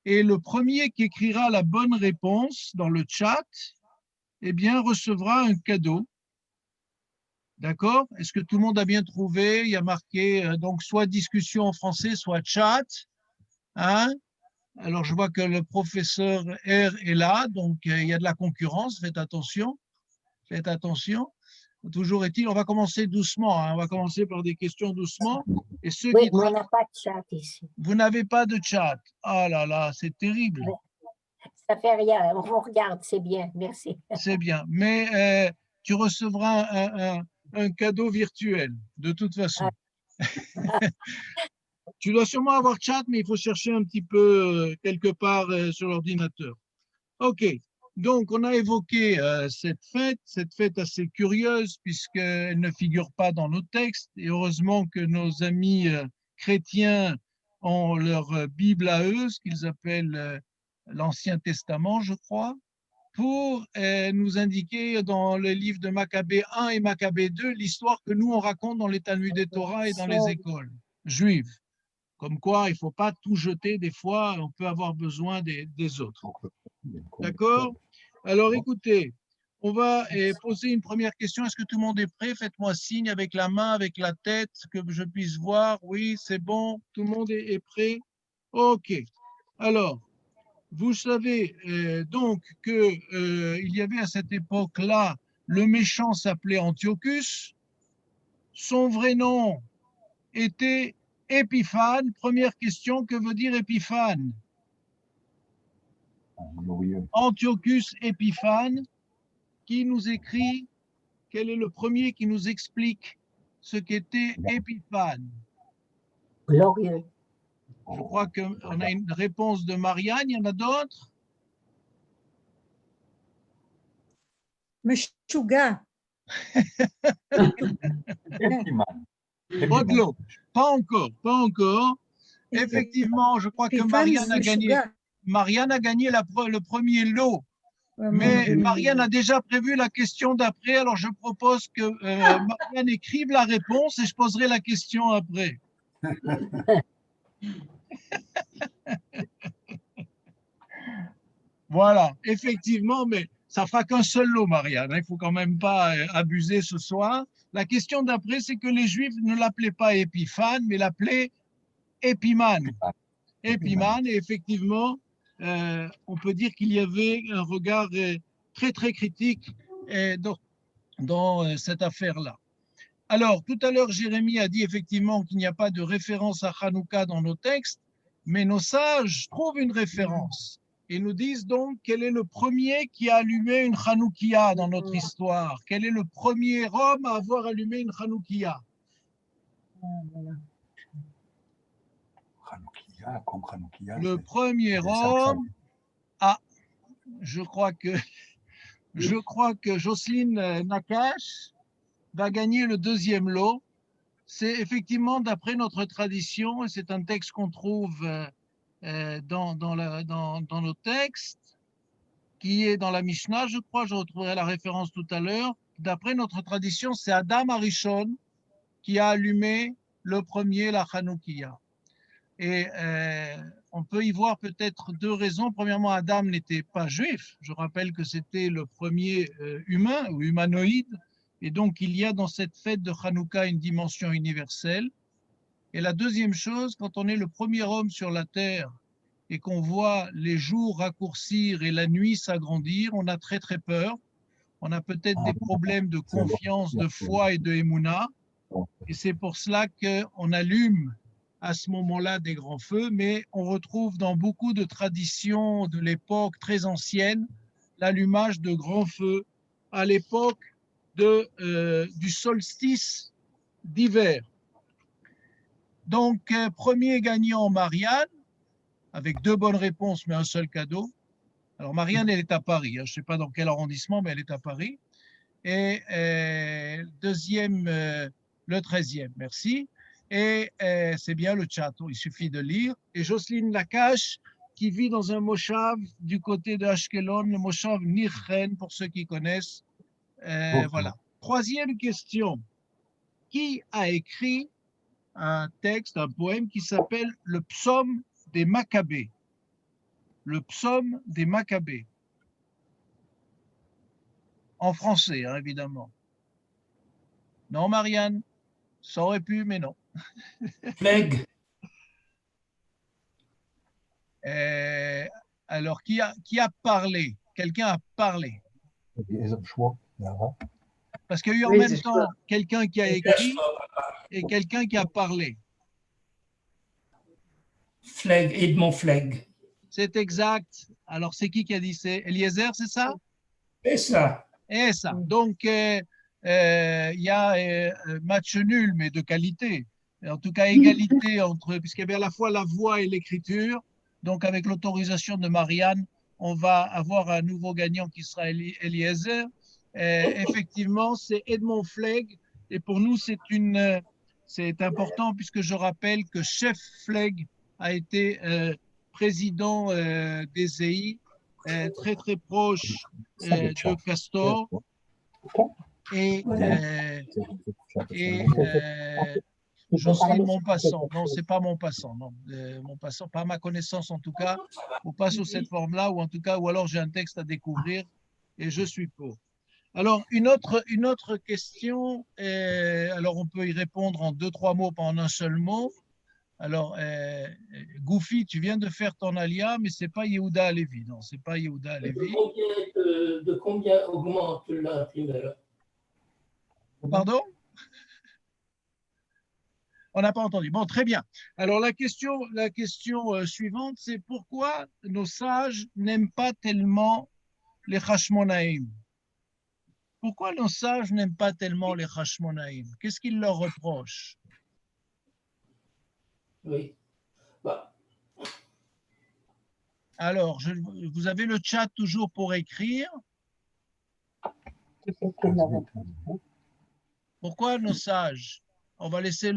[SPEAKER 2] Et le premier qui écrira la bonne réponse dans le chat, eh bien, recevra un cadeau. D'accord? Est-ce que tout le monde a bien trouvé? Il y a marqué donc soit discussion en français, soit chat. Hein? Alors, je vois que le professeur R est là, donc il y a de la concurrence, faites attention. Faites attention. Toujours est-il, on va commencer doucement, hein, on va commencer par des questions doucement. Et ceux
[SPEAKER 6] Oui,
[SPEAKER 2] qui
[SPEAKER 6] mais on n'a pas de chat ici.
[SPEAKER 2] Vous n'avez pas de chat. Ah là là, c'est terrible.
[SPEAKER 6] Ça fait rien, on regarde, c'est bien, merci.
[SPEAKER 2] C'est bien. Mais tu recevras un cadeau virtuel, de toute façon. Tu dois sûrement avoir chat, mais il faut chercher un petit peu quelque part sur l'ordinateur. OK. Donc, on a évoqué cette fête assez curieuse, puisqu'elle ne figure pas dans nos textes. Et heureusement que nos amis chrétiens ont leur Bible à eux, ce qu'ils appellent l'Ancien Testament, je crois, pour nous indiquer dans le livre de Maccabée 1 et Maccabée 2 l'histoire que nous, on raconte dans les Talmuds des Torah et dans les écoles juives. Comme quoi, il ne faut pas tout jeter, des fois, on peut avoir besoin des autres. D'accord? Alors, écoutez, on va poser une première question. Est-ce que tout le monde est prêt? Faites-moi signe avec la main, avec la tête, que je puisse voir. Oui, c'est bon. Tout le monde est prêt? OK. Alors, vous savez donc qu'il y avait à cette époque-là, le méchant s'appelait Antiochus. Son vrai nom était Épiphane. Première question, que veut dire Épiphane? Antiochus Épiphane, qui nous écrit, quel est le premier qui nous explique ce qu'était Épiphane?
[SPEAKER 6] Glorieux.
[SPEAKER 2] Je crois qu'on a une réponse de Marianne, il y en a d'autres?
[SPEAKER 7] Meshuga.
[SPEAKER 2] Odlo, pas encore, pas encore. Effectivement, je crois que Marianne a gagné. Marianne a gagné le premier lot. Mais Marianne a déjà prévu la question d'après, alors je propose que Marianne écrive la réponse et je poserai la question après. Voilà, effectivement, mais ça fera qu'un seul lot, Marianne. Il ne faut quand même pas abuser ce soir. La question d'après, c'est que les Juifs ne l'appelaient pas Épiphane, mais l'appelaient Épimane. Épimane, et effectivement, on peut dire qu'il y avait un regard très, très critique dans cette affaire-là. Alors, tout à l'heure, Jérémie a dit effectivement qu'il n'y a pas de référence à Hanouka dans nos textes, mais nos sages trouvent une référence et nous disent donc quel est le premier qui a allumé une Hanoukia dans notre histoire. Quel est le premier homme à avoir allumé une Hanoukia? Le premier homme, je crois que Jocelyne Nakache va gagner le deuxième lot. C'est effectivement d'après notre tradition, et c'est un texte qu'on trouve dans nos textes, qui est dans la Mishnah, je crois, je retrouverai la référence tout à l'heure. D'après notre tradition, c'est Adam Arishon qui a allumé le premier la Hanoukia. Et on peut y voir peut-être deux raisons. Premièrement, Adam n'était pas juif. Je rappelle que c'était le premier humain ou humanoïde. Et donc, il y a dans cette fête de Hanouka une dimension universelle. Et la deuxième chose, quand on est le premier homme sur la terre et qu'on voit les jours raccourcir et la nuit s'agrandir, on a très très peur. On a peut-être des problèmes de confiance, de foi et de émouna. Et c'est pour cela qu'on allume à ce moment-là des grands feux, mais on retrouve dans beaucoup de traditions de l'époque très ancienne l'allumage de grands feux à l'époque du solstice d'hiver. Donc, premier gagnant, Marianne, avec 2 bonnes réponses, mais un seul cadeau. Alors, Marianne, elle est à Paris. Hein, je ne sais pas dans quel arrondissement, mais elle est à Paris. Et deuxième, le 13e, merci. Et c'est bien le chat, il suffit de lire. Et Jocelyne Nakache, qui vit dans un moshav du côté de Ashkelon, le moshav Nirchen, pour ceux qui connaissent. Voilà. Troisième question. Qui a écrit un texte, un poème qui s'appelle le psaume des Maccabées? Le psaume des Maccabées. En français, hein, évidemment. Non, Marianne? Ça aurait pu, mais non.
[SPEAKER 8] Meg.
[SPEAKER 2] Alors, qui a parlé? Quelqu'un a parlé. Parce qu'il y a eu en
[SPEAKER 7] Oui,
[SPEAKER 2] même
[SPEAKER 7] c'est
[SPEAKER 2] temps quelqu'un qui a écrit et quelqu'un qui a parlé.
[SPEAKER 8] Flegg, Edmond Flegg.
[SPEAKER 2] C'est exact. Alors, c'est qui a dit? C'est Eliezer, c'est ça?
[SPEAKER 8] C'est ça.
[SPEAKER 2] Et ça. Donc, il y a match nul, mais de qualité. En tout cas, égalité entre, puisqu'il y avait à la fois la voix et l'écriture. Donc, avec l'autorisation de Marianne, on va avoir un nouveau gagnant qui sera Eliezer. Effectivement, c'est Edmond Flegg. Et pour nous, c'est important puisque je rappelle que Chef Flegg a été président des EI, très très proche de Castor. Et Jocelyne Montpassant. Non, c'est pas Montpassant. Non, Montpassant, pas à ma connaissance en tout cas. On passe sous cette forme-là, ou en tout cas, ou alors j'ai un texte à découvrir et je suis pour. Alors, une autre question, alors on peut y répondre en 2-3 mots, pas en un seul mot. Alors, Goufi, tu viens de faire ton alia, mais c'est pas Yehuda Alevi. Non, c'est pas Yehuda Alevi.
[SPEAKER 8] De combien augmente l'imprimeur?
[SPEAKER 2] Pardon? On n'a pas entendu. Bon, très bien. Alors, la question suivante, c'est pourquoi nos sages n'aiment pas tellement les Hashmonaïm? Pourquoi nos sages n'aiment pas tellement les Hashmonaïm? Qu'est-ce qu'ils leur reprochent?
[SPEAKER 8] Oui. Bah.
[SPEAKER 2] Alors, vous avez le chat toujours pour écrire. Pourquoi nos sages? On va laisser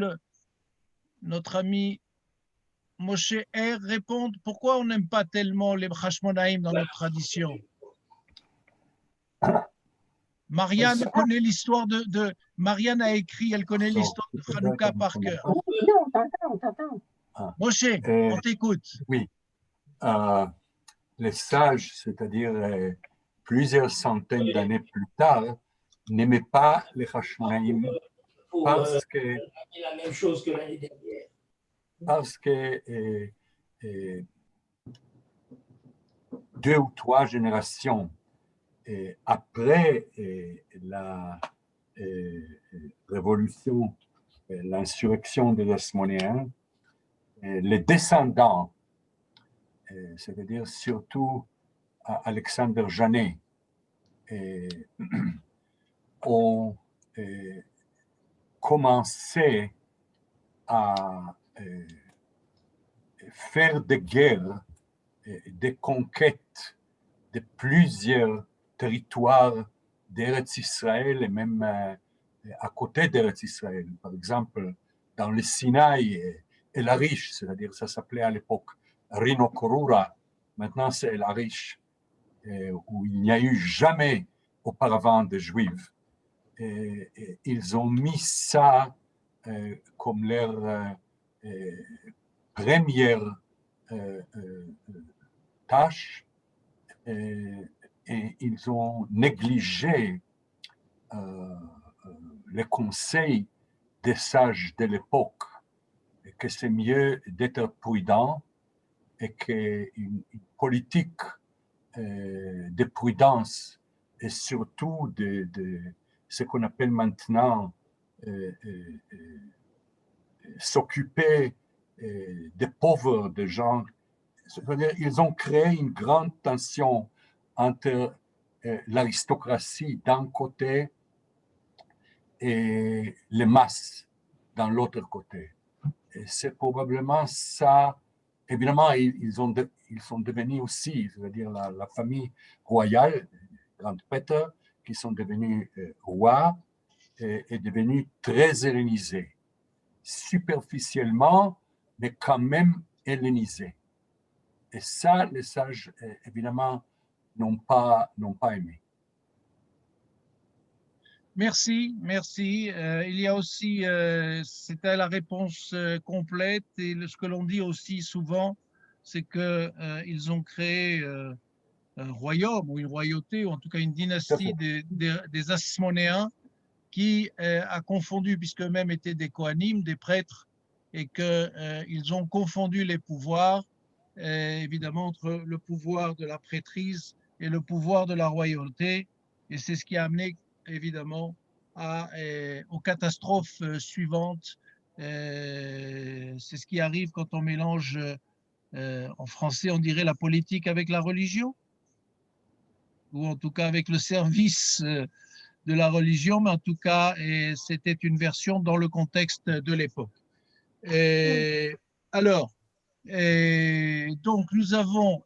[SPEAKER 2] notre ami Moshe R répondre. Pourquoi on n'aime pas tellement les Hashmonaïm dans notre tradition? Marianne connaît l'histoire de Marianne a écrit, elle connaît l'histoire de Hanouka par cœur.
[SPEAKER 6] On t'entend.
[SPEAKER 2] Moshe, on t'écoute.
[SPEAKER 9] Oui. Les sages, c'est-à-dire plusieurs centaines d'années plus tard, n'aimaient pas les Hashmonaïm parce que
[SPEAKER 8] la même chose que l'année dernière.
[SPEAKER 9] Parce que 2 ou 3 générations après la révolution, l'insurrection des Hasmonéens, les descendants, c'est-à-dire surtout Alexandre Janet, ont commencé à faire des guerres, des conquêtes de plusieurs territoires d'Eretz Israël et même à côté d'Eretz Israël. Par exemple, dans le Sinaï et l'Arish, c'est-à-dire ça s'appelait à l'époque Rino Korura, maintenant c'est l'Arish, où il n'y a eu jamais auparavant de Juifs. Et ils ont mis ça comme leur première tâche, et ils ont négligé les conseils des sages de l'époque, et que c'est mieux d'être prudent et qu'une politique de prudence et surtout de ce qu'on appelle maintenant s'occuper des pauvres, des gens. C'est-à-dire, ils ont créé une grande tension entre l'aristocratie d'un côté et les masses dans l'autre côté. Et c'est probablement ça. Évidemment, ils sont devenus aussi, c'est-à-dire la famille royale, Grande Prêtre, qui sont devenus rois, est devenue très hellénisée. Superficiellement, mais quand même hellénisée. Et ça, les sages, évidemment, n'ont pas aimé.
[SPEAKER 2] Merci. Il y a aussi, c'était la réponse complète, et ce que l'on dit aussi souvent, c'est qu'ils ont créé un royaume ou une royauté, ou en tout cas une dynastie des Hasmonéens qui a confondu, puisqu'eux-mêmes étaient des Kohanim, des prêtres, et qu'ils ont confondu les pouvoirs évidemment, entre le pouvoir de la prêtrise et le pouvoir de la royauté. Et c'est ce qui a amené, évidemment, aux catastrophes suivantes. C'est ce qui arrive quand on mélange, en français, on dirait la politique avec la religion, ou en tout cas avec le service de la religion, mais en tout cas, c'était une version dans le contexte de l'époque. Alors, donc, nous avons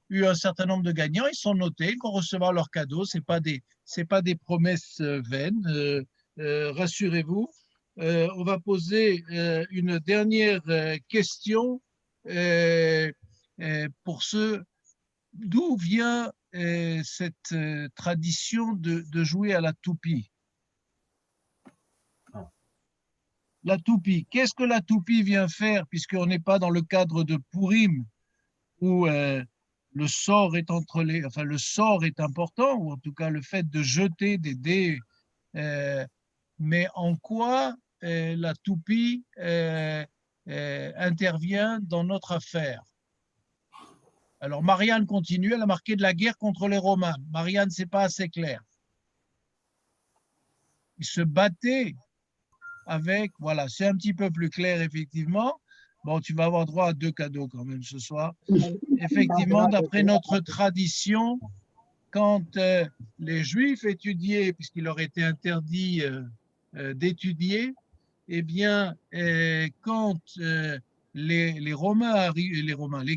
[SPEAKER 2] eu un certain nombre de gagnants. Ils sont notés, ils vont recevoir leurs cadeaux. Ce n'est pas des promesses vaines. Rassurez-vous. On va poser une dernière question pour ceux. D'où vient cette tradition de jouer à la toupie? La toupie. Qu'est-ce que la toupie vient faire, puisqu'on n'est pas dans le cadre de Pourim, où le sort est le sort est important, ou en tout cas le fait de jeter des dés. Mais en quoi la toupie intervient dans notre affaire? Alors Marianne continue, elle a marqué de la guerre contre les Romains. Marianne, c'est pas assez clair. Ils se battaient avec, voilà, c'est un petit peu plus clair, effectivement. Bon, tu vas avoir droit à 2 cadeaux quand même ce soir. Effectivement, d'après notre tradition, quand les Juifs étudiaient, puisqu'il leur était interdit d'étudier, eh bien, quand les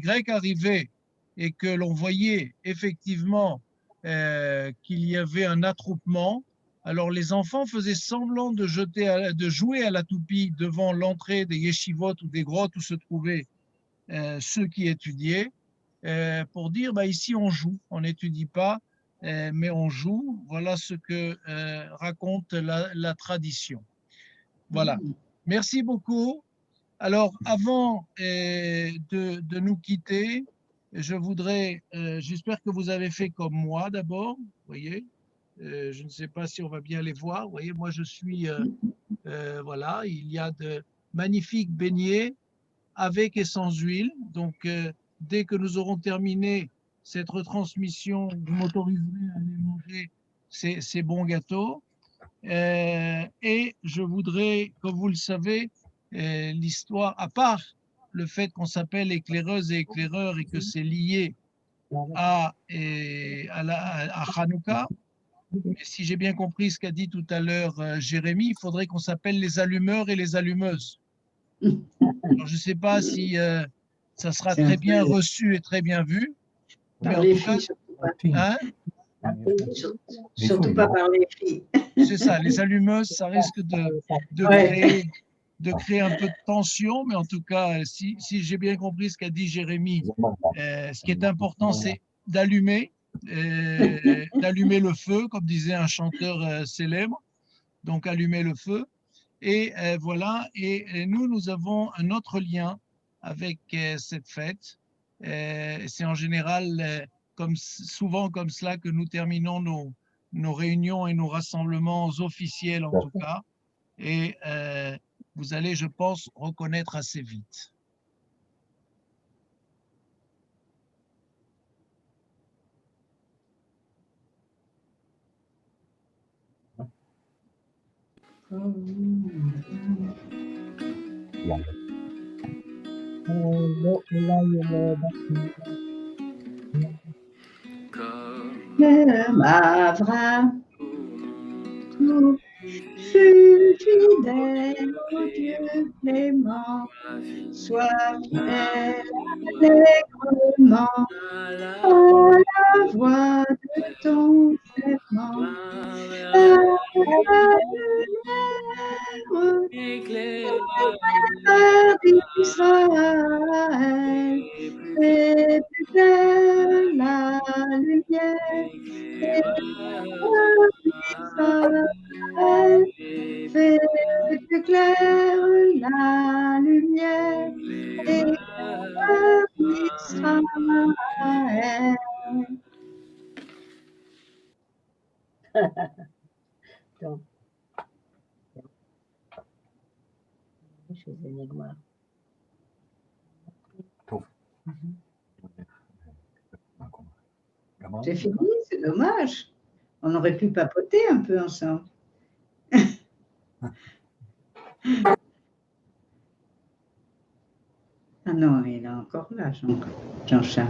[SPEAKER 2] Grecs arrivaient et que l'on voyait effectivement qu'il y avait un attroupement, alors les enfants faisaient semblant de jouer à la toupie devant l'entrée des yeshivot ou des grottes où se trouvaient ceux qui étudiaient, pour dire bah, ici on joue, on n'étudie pas, mais on joue. Voilà ce que raconte la tradition. Voilà. Merci beaucoup. Alors, avant de nous quitter, je voudrais, j'espère que vous avez fait comme moi d'abord, vous voyez. Je ne sais pas si on va bien les voir. Vous voyez, moi je suis, voilà, il y a de magnifiques beignets avec et sans huile. Donc, dès que nous aurons terminé cette retransmission, vous m'autoriserez à aller manger ces bons gâteaux. Et je voudrais, comme vous le savez, l'histoire, à part le fait qu'on s'appelle éclaireuse et éclaireur et que c'est lié à Hanouka, mais si j'ai bien compris ce qu'a dit tout à l'heure Jérémy, il faudrait qu'on s'appelle les allumeurs et les allumeuses. Alors, je ne sais pas si ça sera très bien reçu et très bien vu, mais en tout cas, hein?
[SPEAKER 7] Surtout pas par les filles.
[SPEAKER 2] C'est ça, les allumeuses, ça risque de créer un peu de tension, mais en tout cas, si j'ai bien compris ce qu'a dit Jérémy, ce qui est important, c'est d'allumer le feu, comme disait un chanteur célèbre, donc allumer le feu. Et voilà, et nous avons un autre lien avec cette fête. C'est en général, souvent comme cela que nous terminons nos réunions et nos rassemblements officiels en tout cas. Et vous allez, je pense, reconnaître assez vite.
[SPEAKER 7] Comme Abraham fut fidèle au Dieu clément, sois fidèle allègrement à la voix de ton serment. Éclaire d'Israël, fais plus claire la lumière. Éclaire d'Israël, fais plus claire la lumière. Éclaire d'Israël.
[SPEAKER 6] Donc, chez Enigma.
[SPEAKER 7] C'est fini, c'est dommage. On aurait pu papoter un peu ensemble. Ah non, il est encore là, Jean-Charles.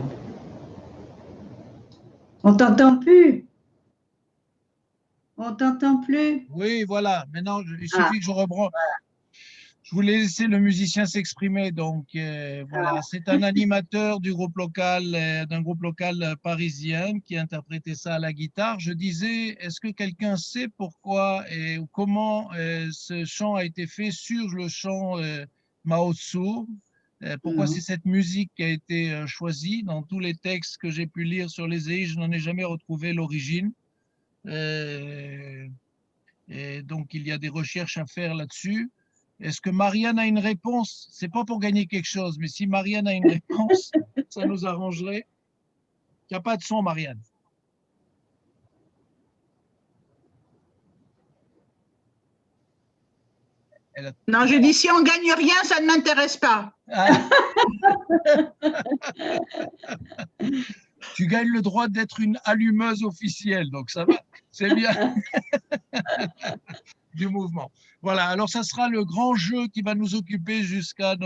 [SPEAKER 7] On t'entend plus. On t'entend plus.
[SPEAKER 2] Oui, voilà. Maintenant, il suffit que je rebranche. Je voulais laisser le musicien s'exprimer. Donc, voilà, c'est un animateur du groupe local, d'un groupe local parisien qui a interprété ça à la guitare. Je disais, est-ce que quelqu'un sait pourquoi et comment ce chant a été fait sur le chant Mao Tzu? Pourquoi
[SPEAKER 7] Non.
[SPEAKER 2] c'est cette musique qui a été choisie? Dans tous les textes que j'ai pu lire sur les EI, je n'en ai jamais retrouvé l'origine. Et donc, il y a des recherches à faire là-dessus. Est-ce que Marianne a une réponse? C'est pas pour gagner quelque chose, mais si Marianne a une réponse, ça nous arrangerait. Il n'y a pas de son, Marianne.
[SPEAKER 10] Non, je dis, si on gagne rien, ça ne m'intéresse pas.
[SPEAKER 2] Ah. Tu gagnes le droit d'être une allumeuse officielle, donc ça va, c'est bien. Du mouvement. Voilà, alors ça sera le grand jeu qui va nous occuper jusqu'à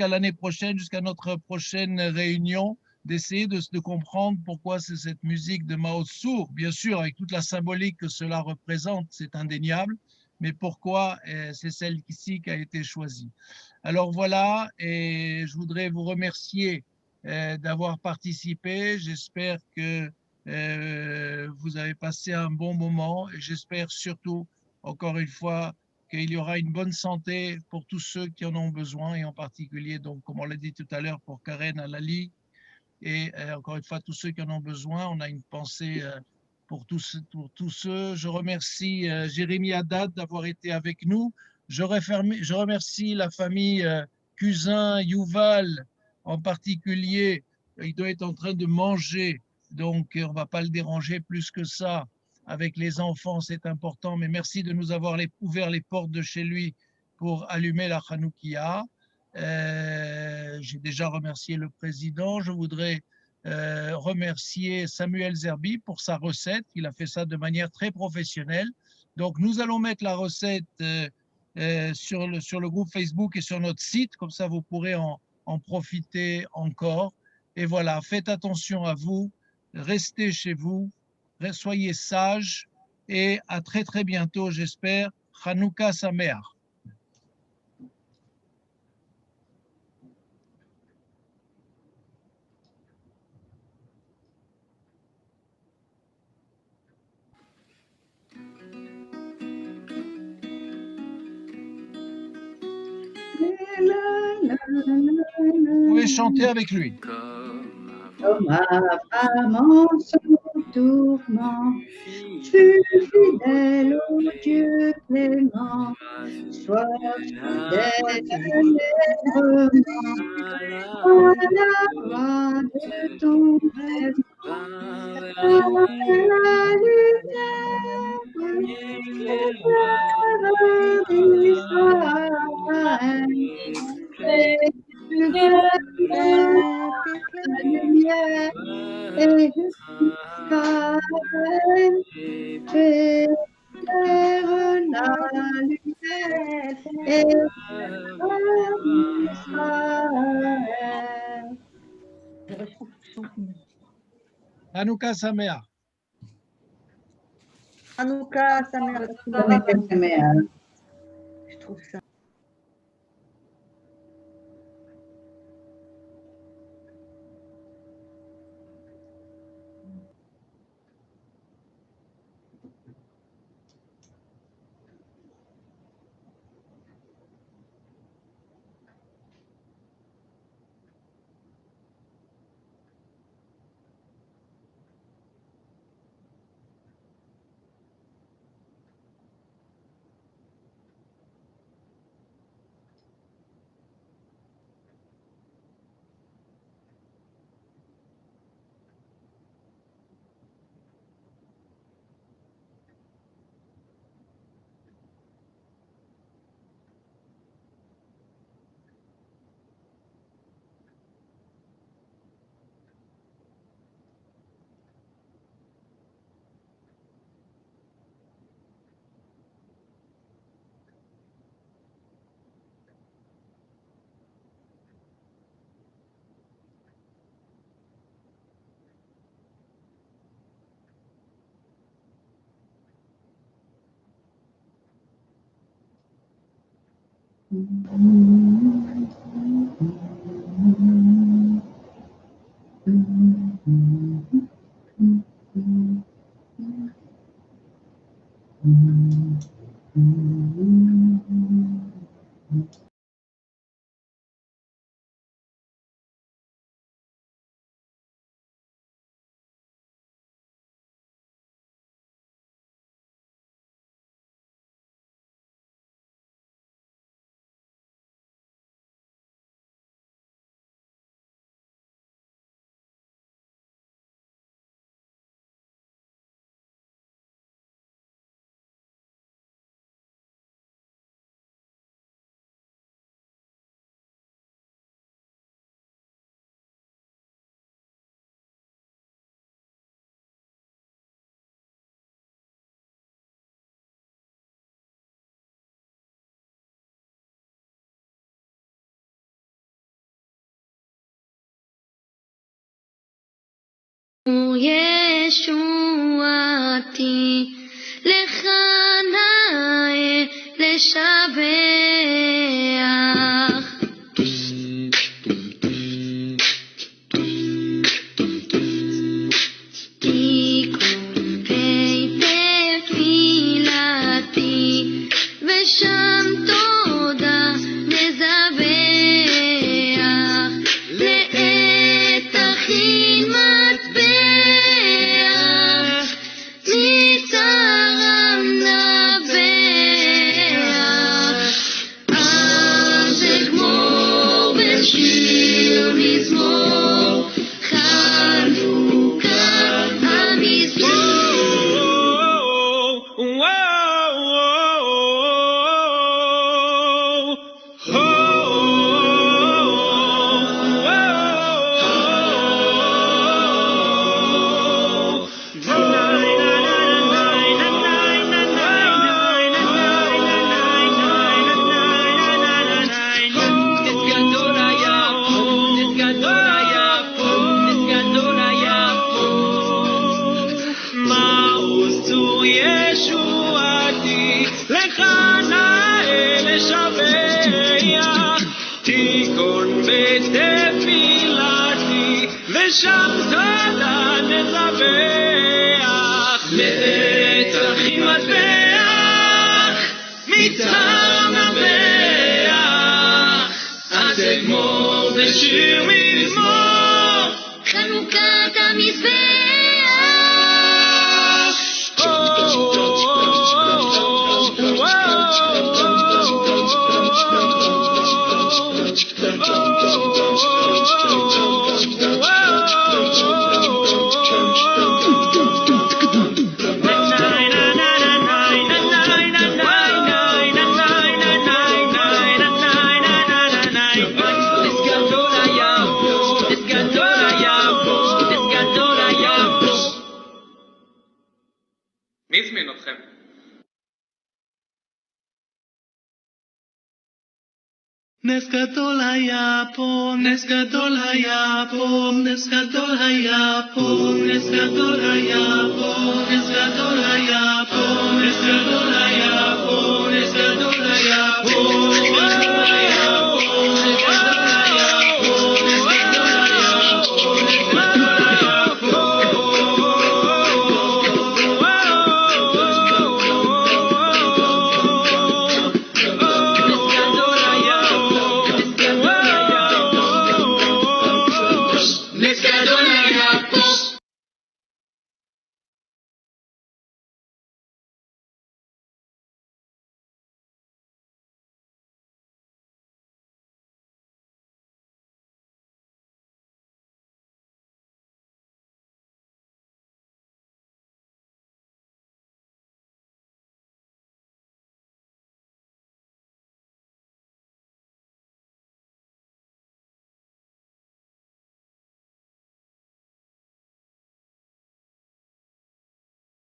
[SPEAKER 2] l'année prochaine, jusqu'à notre prochaine réunion, d'essayer de comprendre pourquoi c'est cette musique de Mao Tzu, bien sûr avec toute la symbolique que cela représente, c'est indéniable, mais pourquoi c'est celle-ci qui a été choisie. Alors voilà, et je voudrais vous remercier d'avoir participé. J'espère que vous avez passé un bon moment et j'espère surtout, encore une fois, qu'il y aura une bonne santé pour tous ceux qui en ont besoin et en particulier, donc, comme on l'a dit tout à l'heure, pour Karen Alali et encore une fois, tous ceux qui en ont besoin. On a une pensée pour tous ceux. Je remercie Jérémy Haddad d'avoir été avec nous. Je remercie la famille Cousin, Yuval en particulier. Il doit être en train de manger, donc on ne va pas le déranger plus que ça. Avec les enfants, c'est important, mais merci de nous avoir ouvert les portes de chez lui pour allumer la Hanoukia. J'ai déjà remercié le président. Je voudrais remercier Samuel Zerbi pour sa recette. Il a fait ça de manière très professionnelle. Donc, nous allons mettre la recette sur le groupe Facebook et sur notre site. Comme ça, vous pourrez en profiter encore. Et voilà, faites attention à vous. Restez chez vous. Soyez sages. Et à très, très bientôt, j'espère. Hanouka Sameach. Vous pouvez chanter avec lui.
[SPEAKER 7] Comme ma femme en son tourment, fut fidèle au Dieu clément, sois fidèle allègrement à la voix de ton rêve, à la lumière d'Israël. Et la lumière et Israël, faire la lumière et Israël.
[SPEAKER 2] Hanouka Sameach.
[SPEAKER 11] Hanouka Sameach. Je trouve ça.
[SPEAKER 12] ישועתי לך נאה לשבח. תיקון היטב תפילתי ושם תודה נזבח. לעת תכין מטבח מצרם נבח. אז אגמור בשיר מזמור חנוכה המזמור.
[SPEAKER 13] ושם תודה נזבח. לעת תכין מטבח מצרם נבח. אז אגמור בשיר מזמור חנוכת המזבח.
[SPEAKER 14] מי הזמין אתכם?
[SPEAKER 13] נס גדול היה פה, נס גדול היה פה, נס גדול היה פה, נס גדול היה פה, נס גדול היה פה, נס גדול היה פה.